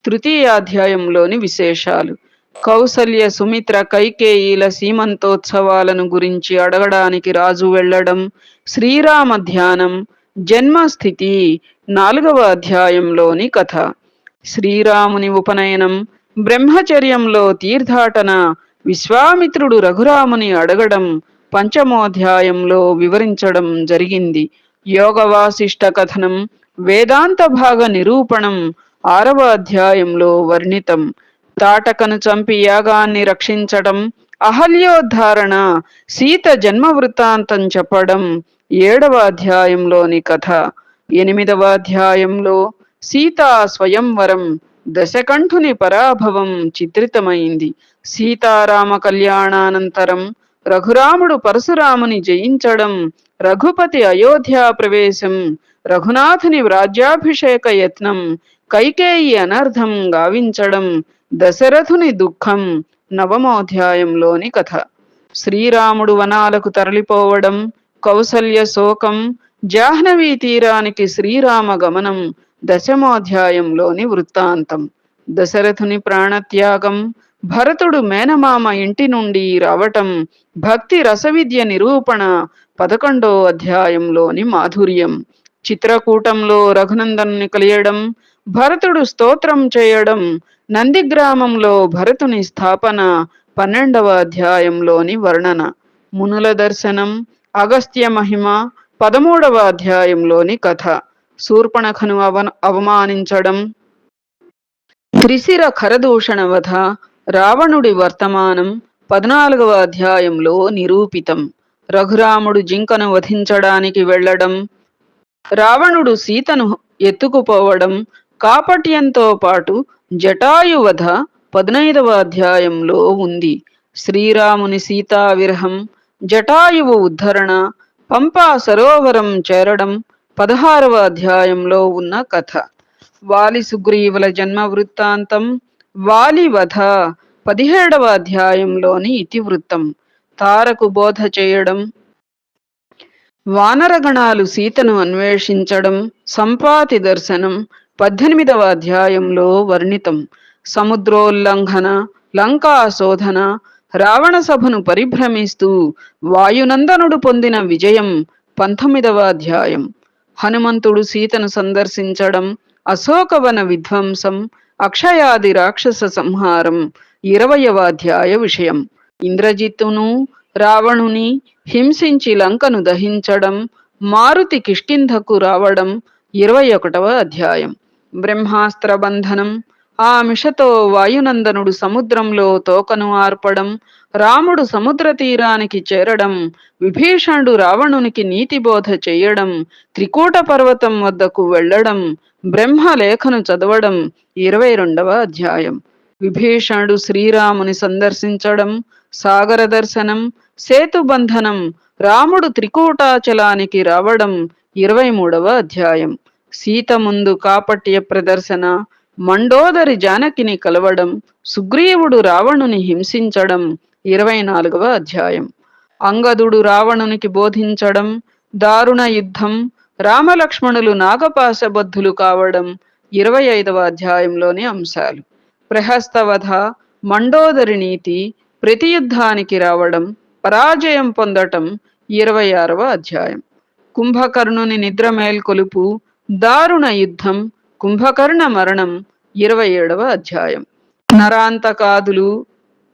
తృతీయాధ్యాయంలోని విశేషాలు. కౌసల్య సుమిత్ర కైకేయిల సీమంతోత్సవాలను గురించి అడగడానికి రాజు వెళ్ళడం, శ్రీరామ ధ్యానం, జన్మస్థితి 4వ అధ్యాయంలోని కథ. శ్రీరాముని ఉపనయనం, బ్రహ్మచర్యంలో తీర్థాటన, విశ్వామిత్రుడు రఘురాముని అడగడం పంచమోధ్యాయంలో వివరించడం జరిగింది. యోగ వాసిష్ఠ కథనం, వేదాంత భాగ నిరూపణం 6వ అధ్యాయంలో వర్ణితం. తాటకను చంపి యాగాన్ని రక్షించడం, అహల్యోద్ధారణ, సీత జన్మ వృత్తాంతం చెప్పడం 7వ అధ్యాయంలోని కథ. 8వ అధ్యాయంలో సీతా స్వయంవరం, దశకంఠుని పరాభవం చిత్రితమైంది. సీతారామ కళ్యాణానంతరం రఘురాముడు పరశురాముని జయించడం, రఘుపతి అయోధ్యా ప్రవేశం, రఘునాథుని రాజ్యాభిషేక యత్నం, కైకేయి అనర్థం గావించడం, దశరథుని దుఃఖం 9వోధ్యాయంలోని కథ. శ్రీరాముడు వనాలకు తరలిపోవడం, కౌసల్య శోకం, జాహ్నవీ తీరానికి శ్రీరామ గమనం 10మోధ్యాయంలోని వృత్తాంతం. దశరథుని ప్రాణత్యాగం, భరతుడు మేనమామ ఇంటి నుండి రావటం, భక్తి రసవిద్య నిరూపణ 11వ అధ్యాయంలోని మాధుర్యం. చిత్రకూటంలో రఘునందనుని కలియడం, భరతుడు స్తోత్రం చేయడం, నందిగ్రామంలో భరతుని స్థాపన 12వ అధ్యాయంలోని వర్ణన. మునుల దర్శనం, అగస్త్య మహిమ 13వ అధ్యాయంలోని కథ. శూర్పణఖను అవమానించడం, త్రిశిర ఖరదూషణ వధ, రావణుడి వర్తమానం 14వ అధ్యాయంలో నిరూపితం. రఘురాముడు జింకను వధించడానికి వెళ్ళడం, రావణుడు సీతను ఎత్తుకుపోవడం, కాపట్యంతో పాటు జటాయువధ 15వ అధ్యాయంలో ఉంది. శ్రీరాముని సీతా విరహం, జటాయువు ఉద్ధరణ, పంపా సరోవరం చేరడం 16వ అధ్యాయంలో ఉన్న కథ. వాలి సుగ్రీవుల జన్మ వృత్తాంతం, వాలి వధ 17వ అధ్యాయంలోని ఇతివృత్తం. తారకు బోధ చేయడం, వానరగణాలు సీతను అన్వేషించడం, సంపాతి దర్శనం 18వ అధ్యాయంలో వర్ణితం. సముద్రోల్లంఘన, లంకా శోధన, రావణ సభను పరిభ్రమిస్తూ వాయునందనుడు పొందిన విజయం 19వ అధ్యాయం. హనుమంతుడు సీతను సందర్శించడం, అశోకవన విధ్వంసం, అక్షయాది రాక్షస సంహారం 20వ అధ్యాయ విషయం. ఇంద్రజిత్తును రావణుని హింసించి లంకను దహించడం, మారుతి కిష్కింధకు రావడం 21వ అధ్యాయం. బ్రహ్మాస్త్ర బంధనం, ఆ మిషతో వాయునందనుడు సముద్రంలో తోకను ఆర్పడం, రాముడు సముద్ర తీరానికి చేరడం, విభీషణుడు రావణునికి నీతిబోధ చెయ్యడం, త్రికూట పర్వతం వద్దకు వెళ్ళడం, బ్రహ్మ లేఖను చదవడం 22వ అధ్యాయం. విభీషణుడు శ్రీరాముని సందర్శించడం, సాగర దర్శనం, సేతుబంధనం, రాముడు త్రికూటాచలానికి రావడం 23వ అధ్యాయం. సీత ముందు కాపట్య ప్రదర్శన, మండోదరి జానకిని కలవడం, సుగ్రీవుడు రావణుని హింసించడం 24వ అధ్యాయం. అంగదుడు రావణునికి బోధించడం, దారుణ యుద్ధం, రామలక్ష్మణులు నాగపాశబద్ధులు కావడం 25వ అధ్యాయంలోని అంశాలు. ప్రహస్తవధ, మండోదరి నీతి, ప్రతియుద్ధానికి రావడం, పరాజయం పొందటం 26వ అధ్యాయం. కుంభకర్ణుని నిద్ర మేల్కొలుపు, దారుణ యుద్ధం, కుంభకర్ణ మరణం 27వ అధ్యాయం. నరాంతకాదులు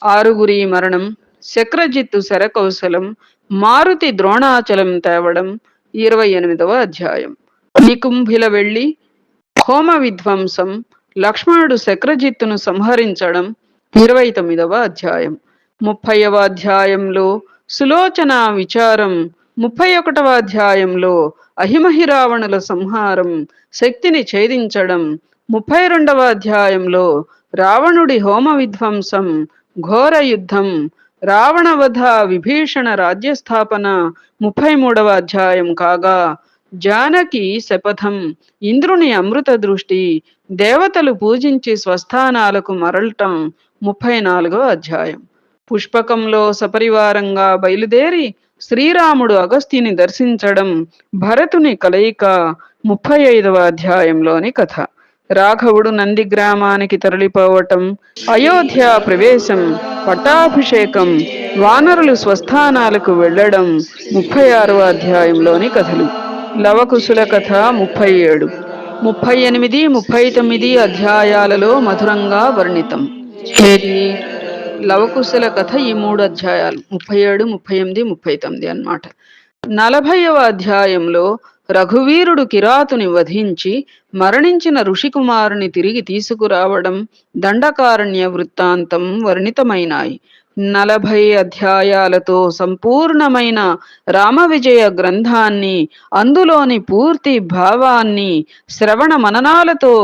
6గురి మరణం, శక్రజిత్తు శరకౌశలం, మారుతి ద్రోణాచలం తేవడం 28వ అధ్యాయం. నికుంభిల వెళ్లి హోమ విధ్వంసం, లక్ష్మణుడు శక్రజిత్తును సంహరించడం 29వ అధ్యాయం. 30వ అధ్యాయంలో సులోచన విచారం, 31వ అధ్యాయంలో అహిమహిరావణుల సంహారం, శక్తిని ఛేదించడం, 32వ అధ్యాయంలో రావణుడి హోమ విధ్వంసం, ఘోర యుద్ధం, రావణవధ, విభీషణ రాజ్యస్థాపన 33వ అధ్యాయం కాగా, జానకి శపథం, ఇంద్రుని అమృత దృష్టి, దేవతలు పూజించి స్వస్థానాలకు మరలటం 34వ అధ్యాయం. పుష్పకంలో సపరివారంగా బయలుదేరి శ్రీరాముడు అగస్త్యుని దర్శించడం, భరతుని కలయిక 35వ అధ్యాయంలోని కథ. రాఘవుడు నంది గ్రామానికి తరలిపోవటం, అయోధ్య ప్రవేశం, పట్టాభిషేకం, వానరులు స్వస్థానాలకు వెళ్లడం 36వ అధ్యాయంలోని కథలు. లవకుశుల కథ 37, 38, 39 అధ్యాయాలలో మధురంగా వర్ణితం. లవకుశల కథ ఈ 3 అధ్యాయాలు 37, 38, 39 అన్నమాట. 40వ అధ్యాయంలో రఘువీరుడు కిరాతుని వధించి మరణించిన ఋషికుమారుని తిరిగి తీసుకురావడం, దండకారణ్య వృత్తాంతం వర్ణితమైనాయి. 40 అధ్యాయాలతో సంపూర్ణమైన రామ విజయ గ్రంథాన్ని, అందులోని పూర్తి భావాన్ని శ్రవణ మననాలతో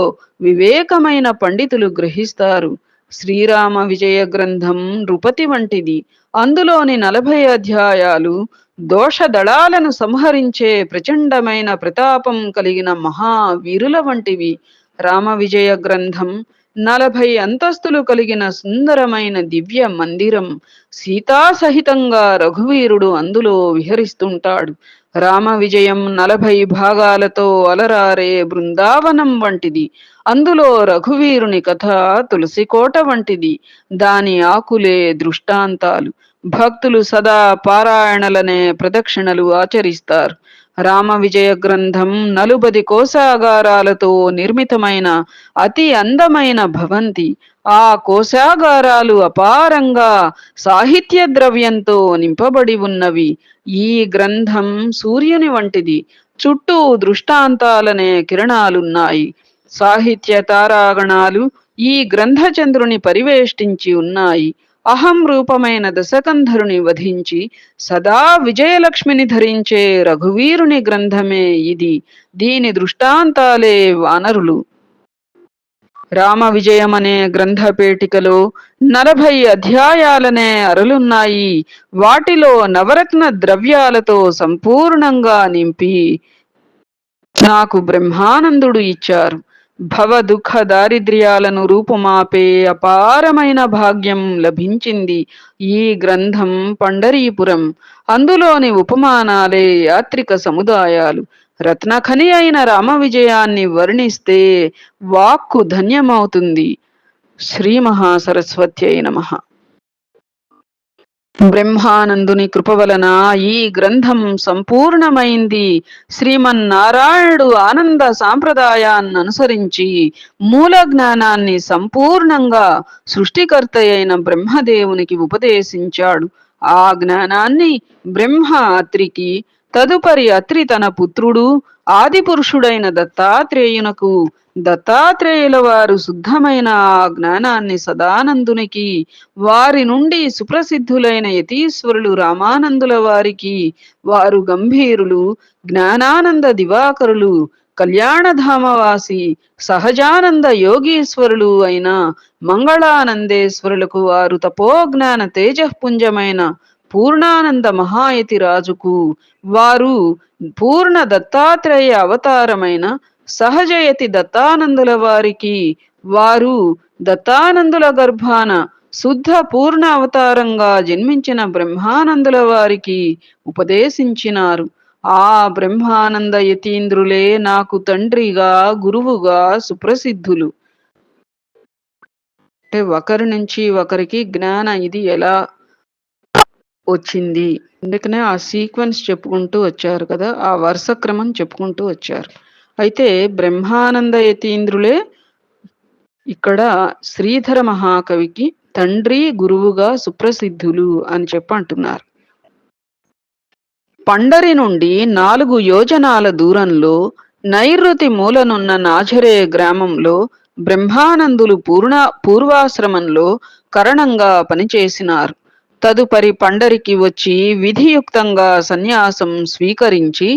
వివేకమైన పండితులు గ్రహిస్తారు. శ్రీరామ విజయ గ్రంథం నృపతి వంటిది. అందులోని 40 అధ్యాయాలు దోషదళాలను సంహరించే ప్రచండమైన ప్రతాపం కలిగిన మహావీరుల వంటివి. రామ విజయ గ్రంథం 40 అంతస్తులు కలిగిన సుందరమైన దివ్య మందిరం. సీతాసహితంగా రఘువీరుడు అందులో విహరిస్తుంటాడు. రామ విజయం 40 భాగాలతో అలరారే బృందావనం వంటిది. అందులో రఘువీరుని కథ తులసికోట వంటిది. దాని ఆకులే దృష్టాంతాలు. భక్తులు సదా పారాయణలనే ప్రదక్షిణలు ఆచరిస్తారు. రామ విజయ గ్రంథం 40 కోశాగారాలతో నిర్మితమైన అతి అందమైన భవంతి. ఆ కోశాగారాలు అపారంగా సాహిత్య ద్రవ్యంతో నింపబడి ఉన్నవి. ఈ గ్రంథం సూర్యుని వంటిది. చుట్టూ దృష్టాంతాలనే కిరణాలున్నాయి. సాహిత్య తారాగణాలు ఈ గ్రంథచంద్రుని పరివేష్టించి ఉన్నాయి. అహం రూపమైన దశకంధరుని వధించి సదా విజయలక్ష్మిని ధరించే రఘువీరుని గ్రంథమే ఇది. దీని దృష్టాంతాలే వానరులు. రామ విజయమనే గ్రంథపేటికలో 40 అధ్యాయాలనే అరలున్నాయి. వాటిలో నవరత్న ద్రవ్యాలతో సంపూర్ణంగా నింపి నాకు బ్రహ్మానందుడు ఇచ్చారు. భవ దుఃఖ దారిద్ర్యాలను రూపుమాపే అపారమైన భాగ్యం లభించింది. ఈ గ్రంథం పండరీపురం. అందులోని ఉపమానాలే యాత్రిక సముదాయాలు. రత్నఖని అయిన రామ విజయాన్ని వర్ణిస్తే వాక్కు ధన్యమవుతుంది. శ్రీ మహాసరస్వత్యై నమః. బ్రహ్మానందుని కృప వలన ఈ గ్రంథం సంపూర్ణమైంది. శ్రీమన్నారాయణుడు ఆనంద సాంప్రదాయాన్ని అనుసరించి మూల జ్ఞానాన్ని సంపూర్ణంగా సృష్టికర్త అయిన బ్రహ్మదేవునికి ఉపదేశించాడు. ఆ జ్ఞానాన్ని బ్రహ్మ అత్రికి, తదుపరి అత్రి తన పుత్రుడు ఆదిపురుషుడైన దత్తాత్రేయునకు దత్తాత్రేయుల వారు శుద్ధమైన ఆ జ్ఞానాన్ని సదానందునికి, వారి నుండి సుప్రసిద్ధులైన యతీశ్వరులు రామానందుల వారికి, వారు గంభీరులు జ్ఞానానంద దివాకరులు కళ్యాణధామవాసి సహజానంద యోగీశ్వరులు అయిన మంగళానందేశ్వరులకు వారు తపోజ్ఞాన తేజఃపుంజమైన పూర్ణానంద మహాయతి రాజుకు, వారు పూర్ణ దత్తాత్రేయ అవతారమైన సహజయతి దత్తానందుల వారికి, వారు దత్తానందుల గర్భాన శుద్ధ పూర్ణ అవతారంగా జన్మించిన బ్రహ్మానందుల వారికి ఉపదేశించినారు. ఆ బ్రహ్మానంద యతీంద్రులే నాకు తండ్రిగా గురువుగా సుప్రసిద్ధులు. అంటే ఒకరి నుంచి ఒకరికి జ్ఞాన ఇది ఎలా వచ్చింది, అందుకనే ఆ సీక్వెన్స్ చెప్పుకుంటూ వచ్చారు కదా, ఆ వరుస క్రమం చెప్పుకుంటూ వచ్చారు. అయితే బ్రహ్మానంద యతీంద్రులే ఇక్కడ శ్రీధర మహాకవికి తండ్రి గురువుగా సుప్రసిద్ధులు అని అంటున్నారు. పండరి నుండి 4 యోజనాల దూరంలో నైరుతి మూలనున్న నాఝరే గ్రామంలో బ్రహ్మానందులు పూర్వాశ్రమంలో కరణంగా పనిచేసినారు. తదుపరి పండరికి వచ్చి విధియుక్తంగా సన్యాసం స్వీకరించి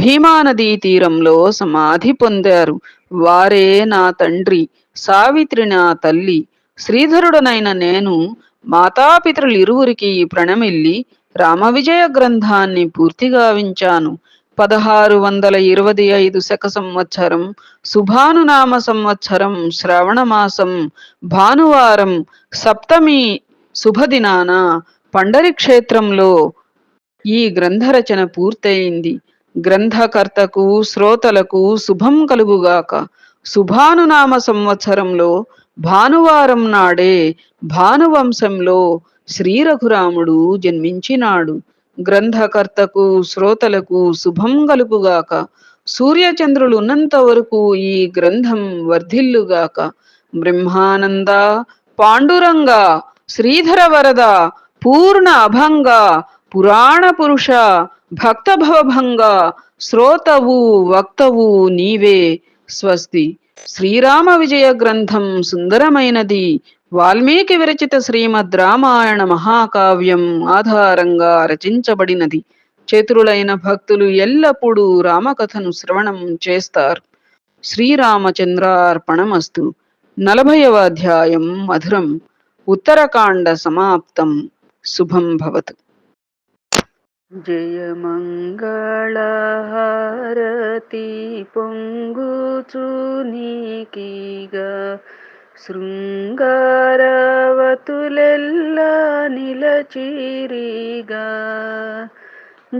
భీమానదీ తీరంలో సమాధి పొందారు. వారే నా తండ్రి, సావిత్రి నా తల్లి. శ్రీధరుడనైన నేను మాతాపితృలిరువురికి ప్రణమిల్లి రామవిజయ గ్రంథాన్ని పూర్తిగా వించాను. 1625 శక సంవత్సరం శుభానునామ సంవత్సరం శ్రవణమాసం భానువారం సప్తమి శుభదినాన పండరి క్షేత్రంలో ఈ గ్రంథరచన పూర్తయింది. గ్రంథకర్తకు శ్రోతలకు శుభం కలుగుగాక. శుభానునామ సంవత్సరంలో భానువారం నాడే భానువంశంలో శ్రీ రఘురాముడు జన్మించినాడు. గ్రంథకర్తకు శ్రోతలకు శుభం కలుగుగాక. సూర్యచంద్రులు ఉన్నంత వరకు ఈ గ్రంథం వర్ధిల్లుగాక. బ్రహ్మానంద, పాండురంగ, శ్రీధర వరద, పూర్ణ అభంగ, పురాణ పురుష, భక్త భవభంగ, శ్రోతవు వక్తవు నీవే. స్వస్తి. శ్రీరామ విజయ గ్రంథం సుందరమైనది. వాల్మీకి విరచిత శ్రీమద్ రామాయణ మహాకావ్యం ఆధారంగా రచించబడినది. చతురులైన భక్తులు ఎల్లప్పుడూ రామకథను శ్రవణం చేస్తారు. శ్రీరామచంద్రార్పణమస్తు. 40వ అధ్యాయం మధురం. ఉత్తరకాండ సమాప్తం. శుభం భవతు. జయ మంగళహారతి పొంగుచు నీకీగా శృంగారవతులెల్ల నిలచిరిగా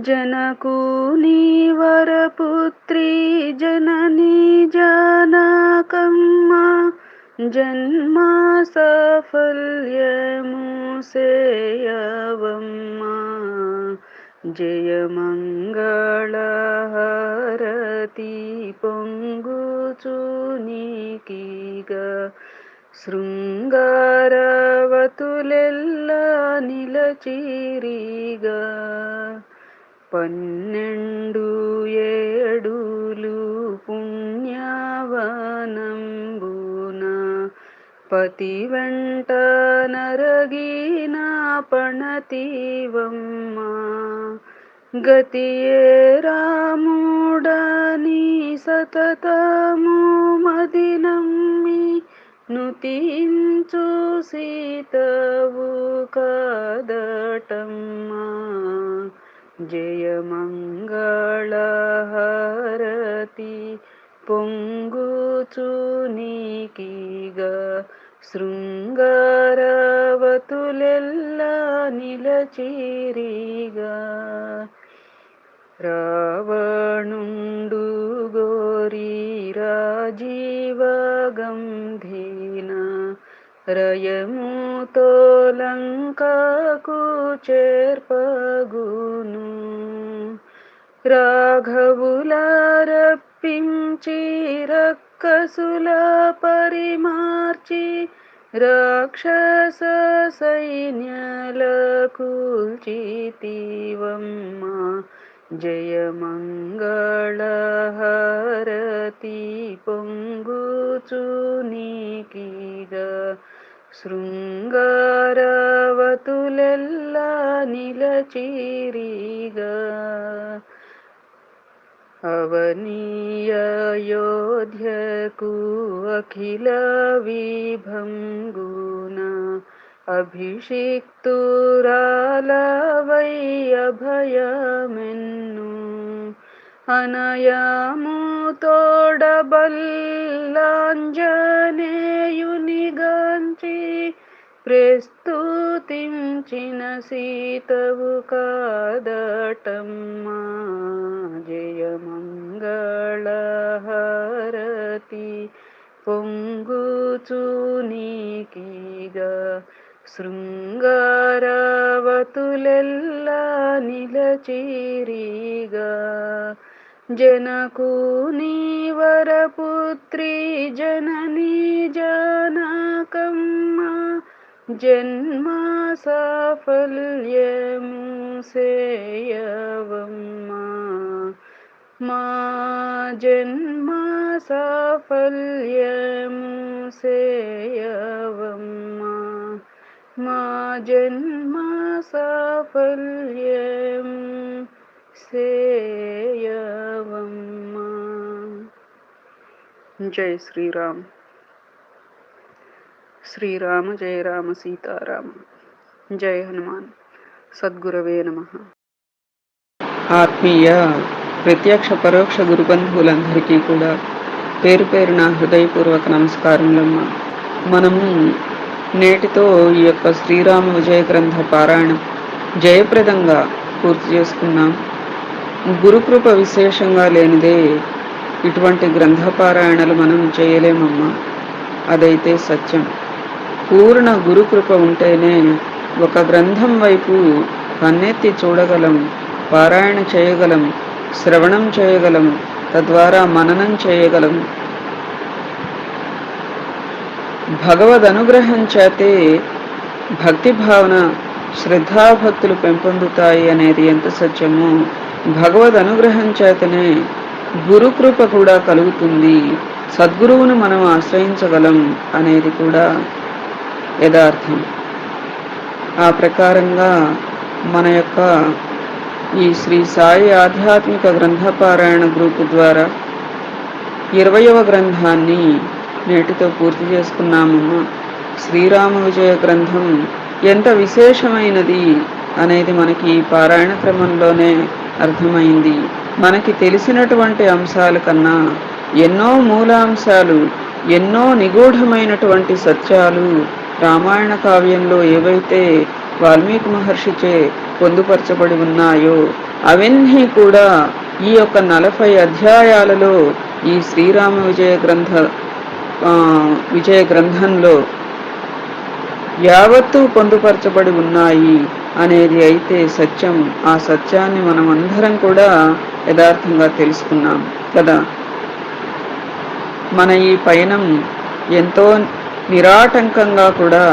జనకూని వరపుత్రి జననీ జానకమ్మ జన్మ సాఫల్యము సేయవమ్మ. జయ మంగళహారతి పొంగుచు నీకీగా శృంగారవతులెల్ల నిలచిరిగా 12 ఏడులు పుణ్యవనంబున పతి వెంట నరగిన పణతివమ్మ. గతియే రాముడని సతతము మదినమ్మి నుతించు సీతవు కదటమ్మా. జయ మంగళహారతి పొంగుచు నీకీగా శృంగారవతులెల్ల నిలచిరిగా. రావణుండు గోరి రాజీవ గంధీన రయముతో లంకకు చేర్పగును. రాఘవుల రప్పించి రక్కసుల పరిమార్చి రాక్షస సైన్యాల కూల్చితివమ్మ. జయ మంగళహారతి పొంగుచు నీకీగ శృంగారవతులెల్లా నిలచిరిగా అవనీయోధ్యకు అఖిల విభంగున అభిషిక్తురాలవై అభయమెన్ను అనయాము తోడబల్లాంజనేయునిగాంచి ప్రస్తుతించిన సీతవు కాదటమ్మా జయ మంగళహారతి పొంగుచు నీకీగా శృంగారవతులెల్లా నిలచిరిగా జనకూని వరపుత్రి జననీ జానకమ్మ జన్మ సాఫల్యము సేయవమ్మా మా జన్మ సాఫల్యము సేయవమ్మా మా జన్మ సాఫల్యము సేయవమ్మా. జై శ్రీరామ్. శ్రీరామ జయ రామ సీతారామ. జయ హనుమాన్. సద్గురవే నమః. ఆత్మీయ ప్రత్యక్ష పరోక్ష గురుబంధువులందరికీ కూడా పేరు పేరున హృదయపూర్వక నమస్కారములమ్మా. మనము నేటితో ఈ యొక్క శ్రీరామ విజయ గ్రంథ పారాయణం జయప్రదంగా పూర్తి చేసుకున్నాం. గురుకృప విశేషంగా లేనిదే ఇటువంటి గ్రంథ పారాయణలు మనం చేయలేమమ్మా. అదైతే సత్యం. పూర్ణ గురుకృప ఉంటేనే ఒక గ్రంథం వైపు కన్నెత్తి చూడగలం, పారాయణ చేయగలం, శ్రవణం చేయగలం, తద్వారా మననం చేయగలం. భగవద్ అనుగ్రహం చేతే భక్తి భావన శ్రద్ధాభక్తులు పెంపొందుతాయి అనేది ఎంత సత్యమో, భగవద్ అనుగ్రహం చేతనే గురుకృప కూడా కలుగుతుంది, సద్గురువును మనం ఆశ్రయించగలం అనేది కూడా యథార్థం. ఆ ప్రకారంగా మన యొక్క ఈ శ్రీ సాయి ఆధ్యాత్మిక గ్రంథపారాయణ గ్రూపు ద్వారా 20వ గ్రంథాన్ని నేటితో పూర్తి చేసుకున్నామమ్మా. శ్రీరామ విజయ గ్రంథం ఎంత విశేషమైనది అనేది మనకి ఈ పారాయణ క్రమంలోనే అర్థమైంది. మనకి తెలిసినటువంటి అంశాల కన్నా ఎన్నో మూలాంశాలు, ఎన్నో నిగూఢమైనటువంటి సత్యాలు రామాయణ కావ్యంలో ఏవైతే వాల్మీకి మహర్షిచే పొందుపరచబడి ఉన్నాయో అవన్నీ కూడా ఈ యొక్క 40 అధ్యాయాలలో ఈ శ్రీరామ విజయ గ్రంథంలో యావత్తూ పొందుపరచబడి ఉన్నాయి అనేది అయితే సత్యం. ఆ సత్యాన్ని మనం అందరం కూడా యథార్థంగా తెలుసుకున్నాం కదా. మన ఈ పయనం ఎంతో నిరాటంకంగా కూడా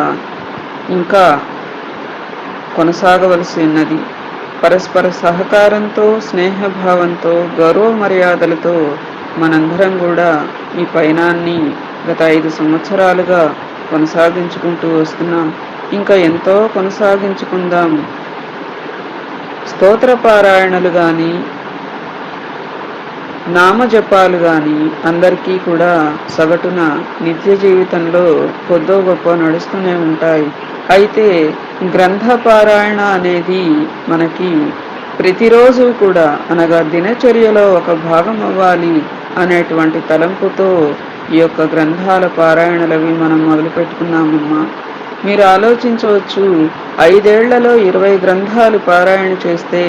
ఇంకా కొనసాగవలసి ఉన్నది. పరస్పర సహకారంతో, స్నేహభావంతో, గౌరవ మర్యాదలతో మనందరం కూడా ఈ పయనాన్ని గత 5 సంవత్సరాలుగా కొనసాగించుకుంటూ వస్తున్నాం. ఇంకా ఎంతో కొనసాగించుకుందాం. స్తోత్ర పారాయణలు కానీ, నామజపాలు కానీ అందరికీ కూడా సగటున నిత్య జీవితంలో కొద్దో గొప్ప నడుస్తూనే ఉంటాయి. అయితే గ్రంథ పారాయణ అనేది మనకి ప్రతిరోజు కూడా, అనగా దినచర్యలో ఒక భాగం అవ్వాలి అనేటువంటి తలంపుతో ఈ యొక్క గ్రంథాల పారాయణలవి మనం మొదలుపెట్టుకున్నామమ్మా. మీరు ఆలోచించవచ్చు, 5 ఏళ్లలో 20 గ్రంథాలు పారాయణ చేస్తే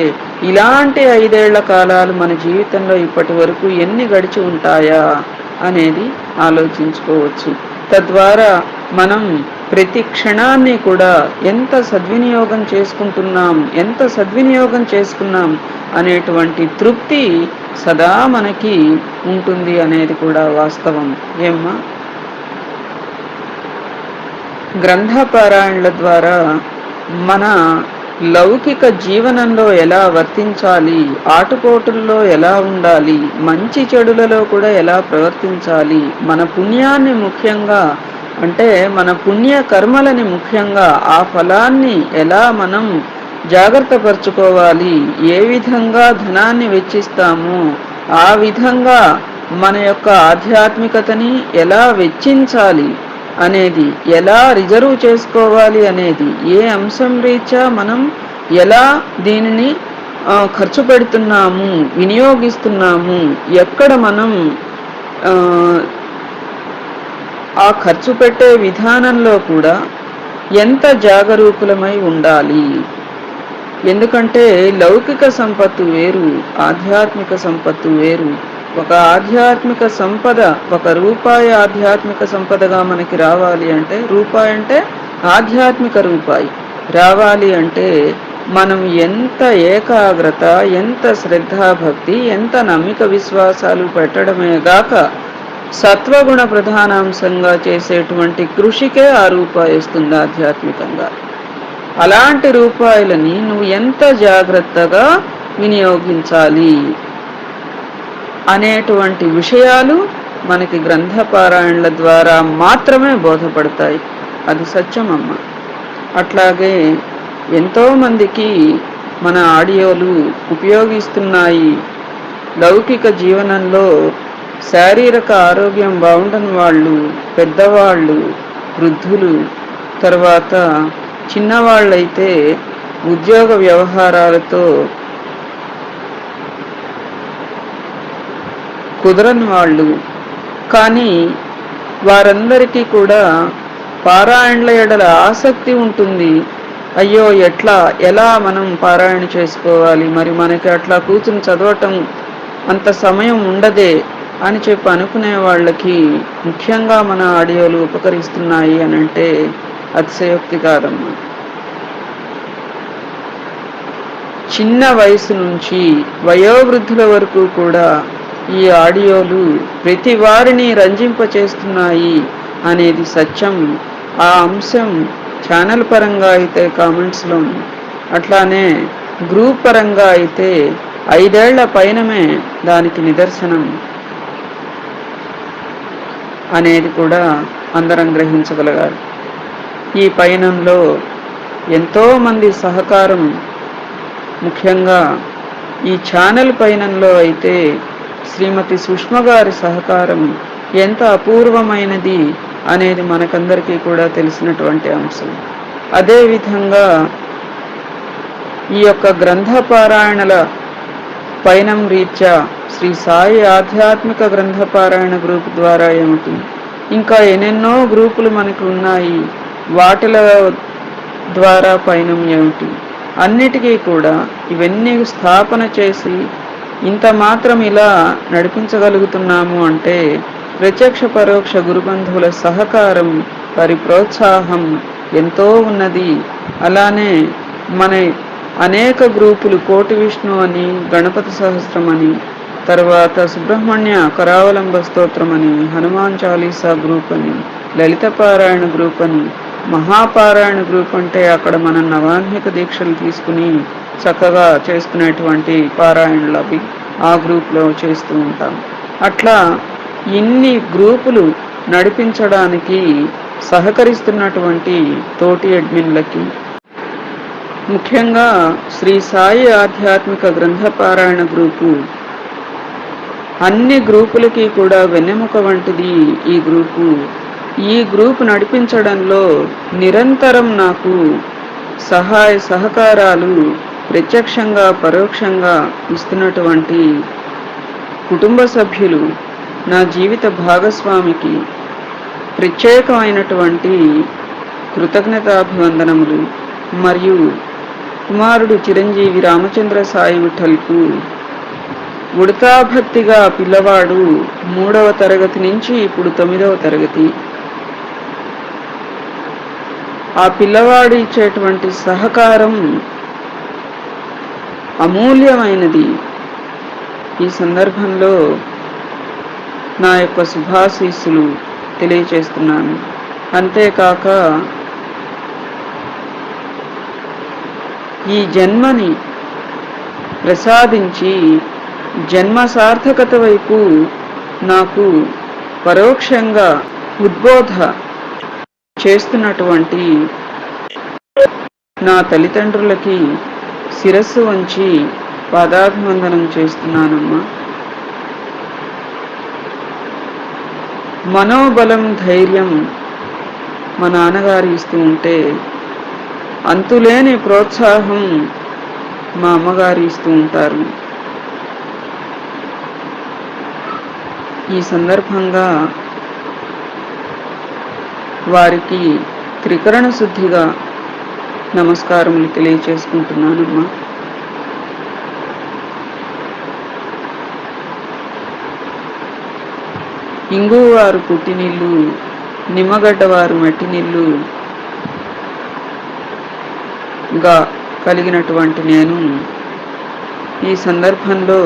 ఇలాంటి 5 ఏళ్ల కాలాలు మన జీవితంలో ఇప్పటి వరకు ఎన్ని గడిచి ఉంటాయా అనేది ఆలోచించుకోవచ్చు. తద్వారా మనం ప్రతి క్షణాన్ని కూడా ఎంత సద్వినియోగం చేసుకున్నాం అనేటువంటి తృప్తి సదా మనకి ఉంటుంది అనేది కూడా వాస్తవం. ఏమ్మా, గ్రంథ పారాయణల ద్వారా మన లౌకిక జీవనంలో ఎలా వర్తించాలి, ఆటుపోటుల్లో ఎలా ఉండాలి, మంచి చెడులలో కూడా ఎలా ప్రవర్తించాలి, మన పుణ్యాన్ని ముఖ్యంగా అంటే మన పుణ్య కర్మలని ముఖ్యంగా ఆ ఫలాన్ని ఎలా మనం జాగ్రత్త పరుచుకోవాలి, ఏ విధంగా ధనాన్ని వెచ్చిస్తామో ఆ విధంగా మన యొక్క ఆధ్యాత్మికతని ఎలా వెచ్చించాలి అనేది, ఎలా రిజర్వ్ చేసుకోవాలి అనేది, ఏ అంశం రీత్యా మనం ఎలా దీనిని ఖర్చు పెడుతున్నాము, వినియోగిస్తున్నాము, ఎక్కడ మనం ఆ ఖర్చు పెట్టే విధానంలో కూడా ఎంత జాగరూకులమై ఉండాలి. ఎందుకంటే లౌకిక సంపత్తు వేరు, ఆధ్యాత్మిక సంపత్తు వేరు. ఒక ఆధ్యాత్మిక సంపద, ఒక రూపాయి ఆధ్యాత్మిక సంపదగా మనకి రావాలి అంటే, రూపాయి అంటే ఆధ్యాత్మిక రూపాయి రావాలి అంటే మనం ఎంత ఏకాగ్రత, ఎంత శ్రద్ధాభక్తి, ఎంత నమ్మిక విశ్వాసాలు పెట్టడమే గాక సత్వగుణ ప్రధానాంశంగా చేసేటువంటి కృషికే ఆ రూపాయి వస్తుంది ఆధ్యాత్మికంగా. అలాంటి రూపాయలని నువ్వు ఎంత జాగ్రత్తగా వినియోగించాలి అనేటువంటి విషయాలు మనకి గ్రంథపారాయణల ద్వారా మాత్రమే బోధపడతాయి. అది సత్యమమ్మ. అట్లాగే ఎంతోమందికి మన ఆడియోలు ఉపయోగిస్తున్నాయి. లౌకిక జీవనంలో శారీరక ఆరోగ్యం బాగుండని వాళ్ళు, పెద్దవాళ్ళు, వృద్ధులు, తర్వాత చిన్నవాళ్ళైతే ఉద్యోగ వ్యవహారాలతో కుదరని వాళ్ళు, కానీ వారందరికీ కూడా పారాయణల ఎడల ఆసక్తి ఉంటుంది. అయ్యో ఎలా మనం పారాయణ చేసుకోవాలి, మరి మనకి అట్లా కూర్చుని చదవటం అంత సమయం ఉండదే అని చెప్పి అనుకునే వాళ్ళకి ముఖ్యంగా మన ఆడియోలు ఉపకరిస్తున్నాయి అని అంటే అతిశయోక్తి కాదమ్మా. చిన్న వయసు నుంచి వయోవృద్ధుల వరకు కూడా ఈ ఆడియోలు ప్రతి వారిని రంజింపచేస్తున్నాయి అనేది సత్యం. ఆ అంశం ఛానల్ పరంగా అయితే కామెంట్స్లో, అట్లానే గ్రూప్ పరంగా అయితే 5 ఏళ్ల పైనమే దానికి నిదర్శనం అనేది కూడా అందరం గ్రహించగలగాలి. ఈ పయనంలో ఎంతోమంది సహకారం, ముఖ్యంగా ఈ ఛానల్ పయనంలో అయితే శ్రీమతి సుష్మ గారి సహకారం ఎంత అపూర్వమైనది అనేది మనకందరికీ కూడా తెలిసినటువంటి అంశం. అదేవిధంగా ఈ యొక్క గ్రంథపారాయణల పయనం రీత్యా శ్రీ సాయి ఆధ్యాత్మిక గ్రంథపారాయణ గ్రూప్ ద్వారా ఏమిటి, ఇంకా ఎన్నెన్నో గ్రూపులు మనకు ఉన్నాయి, వాటిల ద్వారా పయనం ఏమిటి, అన్నిటికీ కూడా ఇవన్నీ స్థాపన చేసి ఇంత మాత్రం ఇలా నడిపించగలుగుతున్నాము అంటే ప్రత్యక్ష పరోక్ష గురుబంధువుల సహకారం, వారి ప్రోత్సాహం ఎంతో ఉన్నది. అలానే మన అనేక గ్రూపులు, కోటి విష్ణు అని, గణపతి సహస్రం అని, తర్వాత సుబ్రహ్మణ్య కరావలంబ స్తోత్రం అని, హనుమాన్ చాలీసా గ్రూప్ అని, లలిత పారాయణ గ్రూప్ అని, మహాపారాయణ గ్రూప్ అంటే అక్కడ మనం నవాన్హిక దీక్షలు తీసుకుని చక్కగా చేసుకునేటువంటి పారాయణలు అవి ఆ గ్రూప్లో చేస్తూ ఉంటాం. అట్లా ఇన్ని గ్రూపులు నడిపించడానికి సహకరిస్తున్నటువంటి తోటి అడ్మిన్లకి, ముఖ్యంగా శ్రీ సాయి ఆధ్యాత్మిక గ్రంథపారాయణ గ్రూపు అన్ని గ్రూపులకి కూడా వెన్నెముక వంటిది ఈ గ్రూపు. ఈ గ్రూప్ నడిపించడంలో నిరంతరం నాకు సహాయ సహకారాలు ప్రత్యక్షంగా పరోక్షంగా ఇస్తున్నటువంటి కుటుంబ సభ్యులు, నా జీవిత భాగస్వామికి ప్రత్యేకమైనటువంటి కృతజ్ఞతాభివందనములు. మరియు కుమారుడు చిరంజీవి రామచంద్ర సాయి విఠల్కు ఉడతాభక్తిగా పిల్లవాడు 3వ తరగతి నుంచి ఇప్పుడు 9వ తరగతి, ఆ పిల్లవాడు ఇచ్చేటువంటి సహకారం అమూల్యమైనది. ఈ సందర్భంలో నా యొక్క శుభాశీస్సులు తెలియచేస్తున్నాను. అంతేకాక ఈ జన్మని ప్రసాదించి జన్మ సార్థకత వైపు నాకు పరోక్షంగా ఉద్బోధ చేస్తున్నటువంటి నా తల్లిదండ్రులకి శిరస్సు వంచి పాదాభివందనం చేస్తున్నానమ్మా. మనోబలం, ధైర్యం మా నాన్నగారు ఇస్తూ ఉంటే అంతులేని ప్రోత్సాహం మా అమ్మగారు ఇస్తూ ఉంటారు. ఈ సందర్భంగా వారికి త్రికరణ శుద్ధిగా నమస్కారములు తెలియచేసుకుంటున్నానమ్మా. ఇంగువారు పుట్టినిల్లు, నిమ్మగడ్డవారు మట్టినిల్లు గా కలిగినటువంటి నేను ఈ సందర్భంలో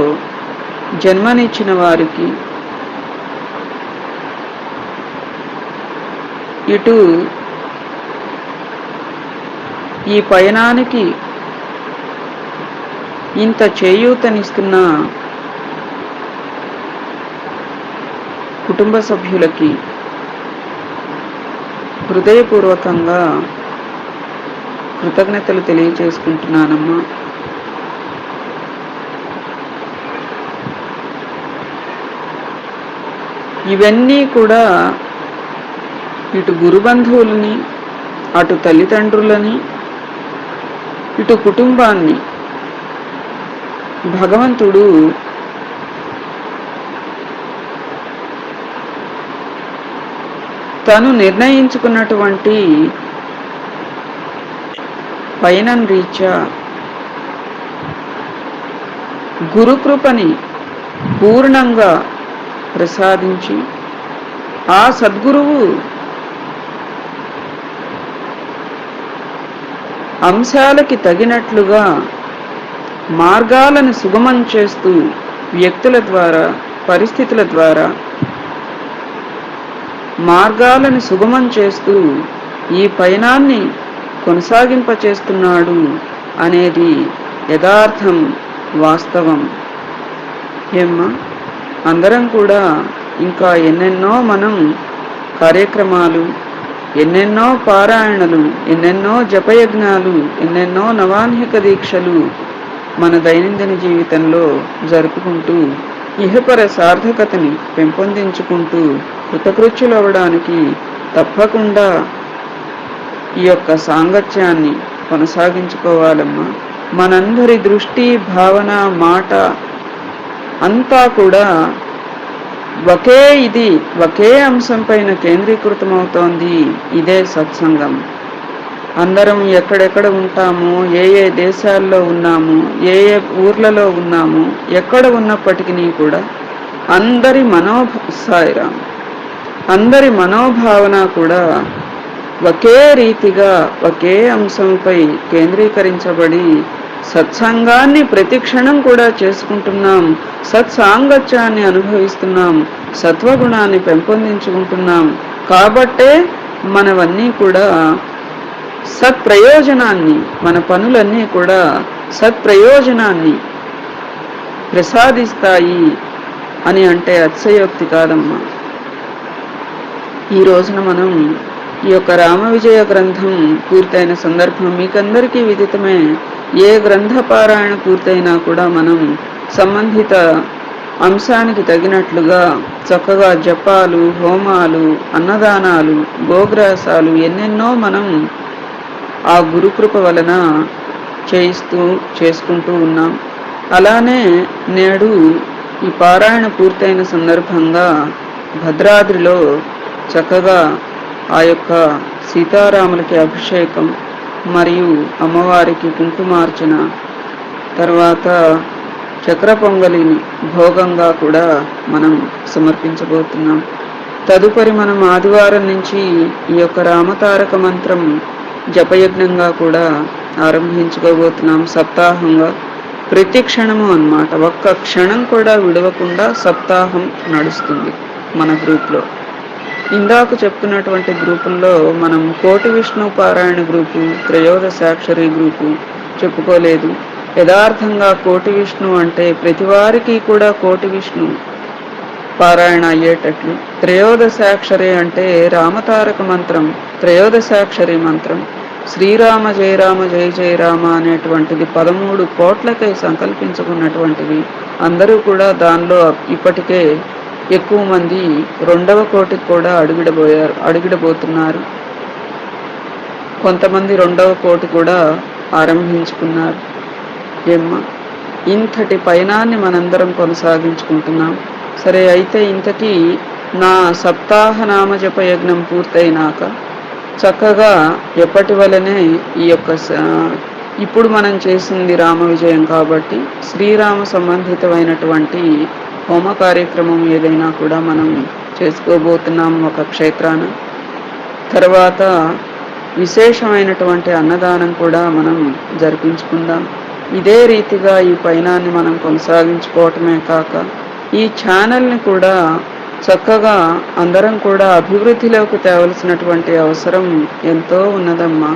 జన్మనిచ్చిన వారికి, ఇటు ఈ పయనానికి ఇంత చేయూతనిస్తున్న కుటుంబ సభ్యులకి హృదయపూర్వకంగా కృతజ్ఞతలు తెలియచేసుకుంటున్నానమ్మా. ఇవన్నీ కూడా ఇటు గురుబంధువులని, అటు తల్లిదండ్రులని, ఇటు కుటుంబాన్ని భగవంతుడు తను నిర్ణయించుకున్నటువంటి పయనం రీత్యా గురుకృపని పూర్ణంగా ప్రసాదించి ఆ సద్గురువు అంశాలకి తగినట్లుగా మార్గాలను సుగమం చేస్తూ వ్యక్తుల ద్వారా, పరిస్థితుల ద్వారా మార్గాలను సుగమం చేస్తూ ఈ పయనాన్ని కొనసాగింపచేస్తున్నాడు అనేది యథార్థం, వాస్తవం. ఏమ్మా, అందరం కూడా ఇంకా ఎన్నెన్నో మనం కార్యక్రమాలు, ఎన్నెన్నో పారాయణలు, ఎన్నెన్నో జపయజ్ఞాలు, ఎన్నెన్నో నవాన్హిక దీక్షలు మన దైనందిన జీవితంలో జరుపుకుంటూ ఇహపర సార్థకతని పెంపొందించుకుంటూ కృతకృత్యులవ్వడానికి తప్పకుండా ఈ యొక్క సాంగత్యాన్ని కొనసాగించుకోవాలమ్మా. మనందరి దృష్టి, భావన, మాట అంతా కూడా ఒకే అంశం పైన కేంద్రీకృతమవుతోంది. ఇదే సత్సంగం. అందరం ఎక్కడెక్కడ ఉంటాము, ఏ ఏ దేశాల్లో ఉన్నాము, ఏ ఏ ఊర్లలో ఉన్నాము, ఎక్కడ ఉన్నప్పటికీ కూడా అందరి మనోభావన కూడా ఒకే రీతిగా ఒకే అంశంపై కేంద్రీకరించబడి సత్సంగాన్ని ప్రతి క్షణం కూడా చేసుకుంటున్నాం, సత్సాంగత్యాన్ని అనుభవిస్తున్నాం, సత్వగుణాన్ని పెంపొందించుకుంటున్నాం. కాబట్టే మనవన్నీ కూడా సత్ప్రయోజనాన్ని, మన పనులన్నీ కూడా సత్ప్రయోజనాన్ని ప్రసాదిస్తాయి అని అంటే అతిశయోక్తి కాదమ్మా. ఈ రోజున మనం ఈ యొక్క రామ విజయ గ్రంథం పూర్తయిన సందర్భం మీకందరికీ విదితమే. ఏ గ్రంథ పారాయణ పూర్తయినా కూడా మనం సంబంధిత అంశానికి తగినట్లుగా చక్కగా జపాలు, హోమాలు, అన్నదానాలు, గోగ్రాసాలు ఎన్నెన్నో మనం ఆ గురుకృప వలన చేసుకుంటూ ఉన్నాం. అలానే నేడు ఈ పారాయణ పూర్తయిన సందర్భంగా భద్రాద్రిలో చక్కగా ఆ యొక్క సీతారాములకి అభిషేకం మరియు అమ్మవారికి కుంకుమార్చన, తర్వాత చక్ర పొంగలిని భోగంగా కూడా మనం సమర్పించబోతున్నాం. తదుపరి మనం ఆదివారం నుంచి ఈ యొక్క రామతారక మంత్రం జపయజ్ఞంగా కూడా ఆరంభించుకోబోతున్నాం. సప్తాహంగా ప్రతి క్షణము అన్నమాట, ఒక్క క్షణం కూడా విడవకుండా సప్తాహం నడుస్తుంది మన గ్రూప్లో. ఇందాక చెప్తున్నటువంటి గ్రూపుల్లో మనం కోటి విష్ణు పారాయణ గ్రూపు, త్రయోదశాక్షరి గ్రూపు, చెప్పుకోలేదు. యథార్థంగా కోటి విష్ణు అంటే ప్రతివారికి కూడా కోటి విష్ణు పారాయణ అయ్యేటట్లు. త్రయోదశాక్షరి అంటే రామతారక మంత్రం, త్రయోదశాక్షరి మంత్రం. శ్రీరామ జయ రామ జయ జయ రామ అనేటువంటిది 13 కోట్లకై సంకల్పించుకున్నటువంటిది. అందరూ కూడా దానిలో ఇప్పటికే ఎక్కువ మంది 2వ కోటికి కూడా అడుగిడబోతున్నారు. కొంతమంది 2వ కోటి కూడా ఆరంభించుకున్నారు. ఏమ్మా, ఇంతటి పయనాన్ని మనందరం కొనసాగించుకుంటున్నాం. సరే, అయితే ఇంతకీ నా సప్తాహ నామ జప యజ్ఞం పూర్తయినాక చక్కగా ఎప్పటి వలనే ఈ యొక్క ఇప్పుడు మనం చేసింది రామ విజయం కాబట్టి శ్రీరామ సంబంధితమైనటువంటి హోమ కార్యక్రమం ఏదైనా కూడా మనం చేసుకోబోతున్నాం ఒక క్షేత్రాన. తర్వాత విశేషమైనటువంటి అన్నదానం కూడా మనం జరిపించుకుందాం. ఇదే రీతిగా ఈ పయనాన్ని మనం కొనసాగించుకోవటమే కాక ఈ ఛానల్ని కూడా చక్కగా అందరం కూడా అభివృద్ధిలోకి తేవలసినటువంటి అవసరం ఎంతో ఉన్నదమ్మా.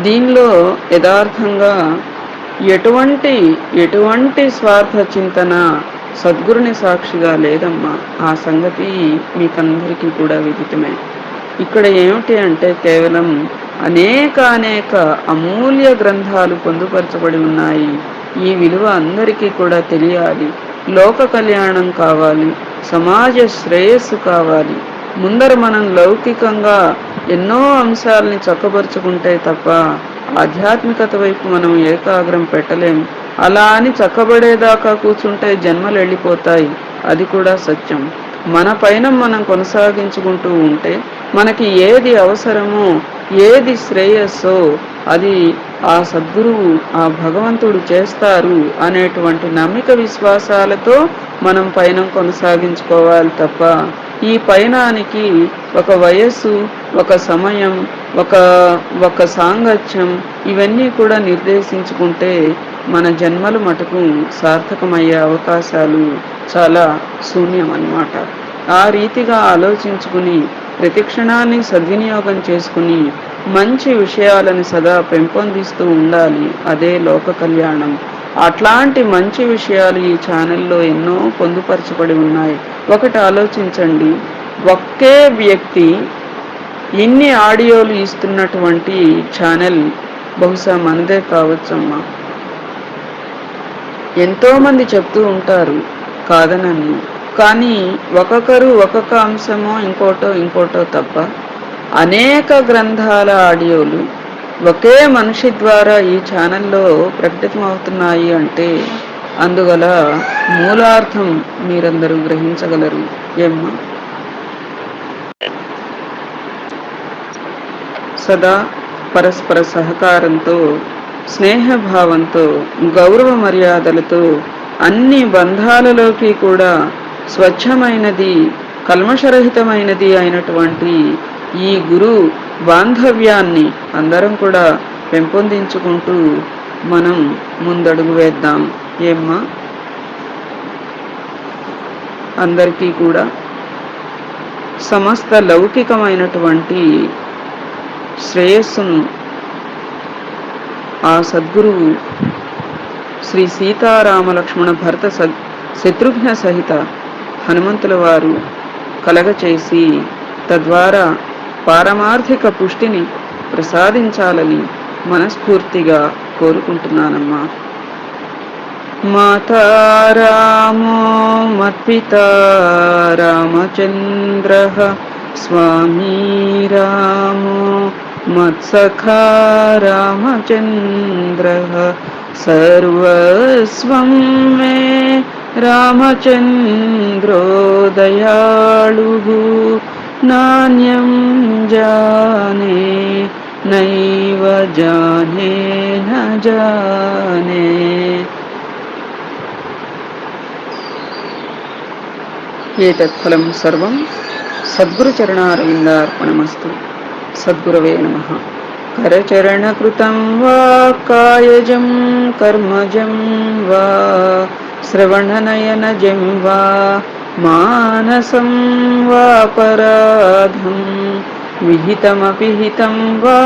దీనిలో యథార్థంగా ఎటువంటి స్వార్థ చింతన సద్గురుని సాక్షిగా లేదమ్మా. ఆ సంగతి మీకందరికీ కూడా విదితమే. ఇక్కడ ఏమిటి అంటే కేవలం అనేక అమూల్య గ్రంథాలు పొందుపరచబడి ఉన్నాయి. ఈ విలువ అందరికీ కూడా తెలియాలి. లోక కళ్యాణం కావాలి, సమాజ శ్రేయస్సు కావాలి. ముందర మనం లౌకికంగా ఎన్నో అంశాలని చక్కబరుచుకుంటే తప్ప ఆధ్యాత్మికత వైపు మనం ఏకాగ్రం పెట్టలేం. అలా అని చక్కబడేదాకా కూర్చుంటే జన్మలు వెళ్ళిపోతాయి. అది కూడా సత్యం. మన పైన మనం కొనసాగించుకుంటూ ఉంటే మనకి ఏది అవసరమో, ఏది శ్రేయస్సో అది ఆ సద్గురువు, ఆ భగవంతుడు చేస్తారు అనేటువంటి నమ్మిక విశ్వాసాలతో మనం పైన కొనసాగించుకోవాలి తప్ప ఈ పయనానికి ఒక వయస్సు, ఒక సమయం, ఒక సాంగత్యం ఇవన్నీ కూడా నిర్దేశించుకుంటే మన జన్మలు మటుకు సార్థకమయ్యే అవకాశాలు చాలా శూన్యం అన్నమాట. ఆ రీతిగా ఆలోచించుకుని ప్రతి క్షణాన్ని సద్వినియోగం చేసుకుని మంచి విషయాలను సదా పెంపొందిస్తూ ఉండాలి. అదే లోక కళ్యాణం. అట్లాంటి మంచి విషయాలు ఈ ఛానల్లో ఎన్నో పొందుపరచబడి ఉన్నాయి. ఒకటి ఆలోచించండి, ఒకే వ్యక్తి ఇన్ని ఆడియోలు ఇస్తున్నటువంటి ఛానల్ బహుశా మనదే కావచ్చమ్మా. ఎంతోమంది చెప్తూ ఉంటారు కాదనని, కానీ ఒక్కొక్కరు ఒక్కొక్క అంశమో ఇంకోటో తప్ప అనేక గ్రంథాల ఆడియోలు ఒకే మనిషి ద్వారా ఈ ఛానల్లో ప్రకటితమవుతున్నాయి అంటే అందుగల మూలార్థం మీరందరూ గ్రహించగలరు. ఏమ్మా, సదా పరస్పర సహకారంతో, స్నేహభావంతో, గౌరవ మర్యాదలతో అన్ని బంధాలలోకి కూడా స్వచ్ఛమైనది, కల్మషరహితమైనది అయినటువంటి ఈ గురు బాంధవ్యాన్ని అందరం కూడా పెంపొందించుకుంటూ మనం ముందడుగు వేద్దాం. ఏమ్మా, అందరికీ కూడా సమస్త లౌకికమైనటువంటి శ్రేయస్సును ఆ సద్గురువు శ్రీ సీతారామ లక్ష్మణ భరత శత్రుఘ్న సహిత హనుమంతుల వారు కలగచేసి తద్వారా పారమార్థిక పుష్టిని ప్రసాదించాలని మనస్ఫూర్తిగా కోరుకుంటున్నానమ్మా. మాతా రామో మత్పితా రామచంద్రః, స్వామీ రామో మత్సఖా రామచంద్రః, సర్వస్వం మే రామచంద్రో దయాళుః, నాన్యం జానే నైవ జానే న జానే. ఏతత్ఫలం సర్వం సద్గురుచరణారవిందార్పణమస్తు. సద్గురవే నమః. కరచరణకృతం వా కాయజం కర్మజం వా శ్రవణనయనజం వా మానసం వాపరాధం విహితమపి హితం వా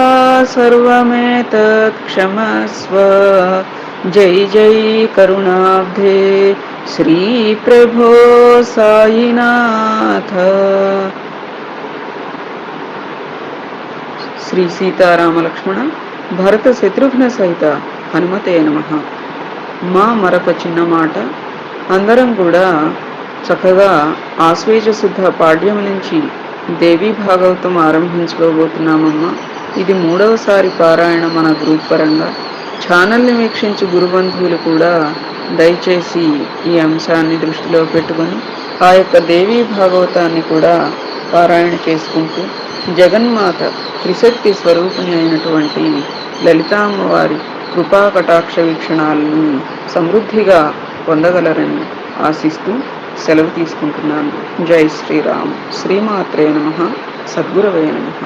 సర్వమేతత్ క్షమస్వ. జై జై కరుణాబ్ధే శ్రీ ప్రభో సాయినాథ. శ్రీ సీతారామ లక్ష్మణ భరత శత్రుఘ్న సహిత హనుమతే నమః. మా మరొక చిన్న మాట, అందరం కూడా చక్కగా ఆశ్వేజ శుద్ధ పాడ్యం నుంచి దేవీ భాగవతం ఆరంభించుకోబోతున్నామమ్మా. ఇది 3వసారి పారాయణ మన గ్రూప్ పరంగా. ఛానల్ని వీక్షించు గురుబంధువులు కూడా దయచేసి ఈ అంశాన్ని దృష్టిలో పెట్టుకొని ఆ యొక్క దేవీ భాగవతాన్ని కూడా పారాయణ చేసుకుంటూ జగన్మాత త్రిశక్తి స్వరూపిణి అయినటువంటి లలితామ్మవారి కృపా కటాక్ష వీక్షణాలను సమృద్ధిగా పొందగలరని ఆశిస్తూ సెలవు తీసుకుంటున్నాను. జై శ్రీరామ్. శ్రీమాత్రే నమః. సద్గురవే నమః.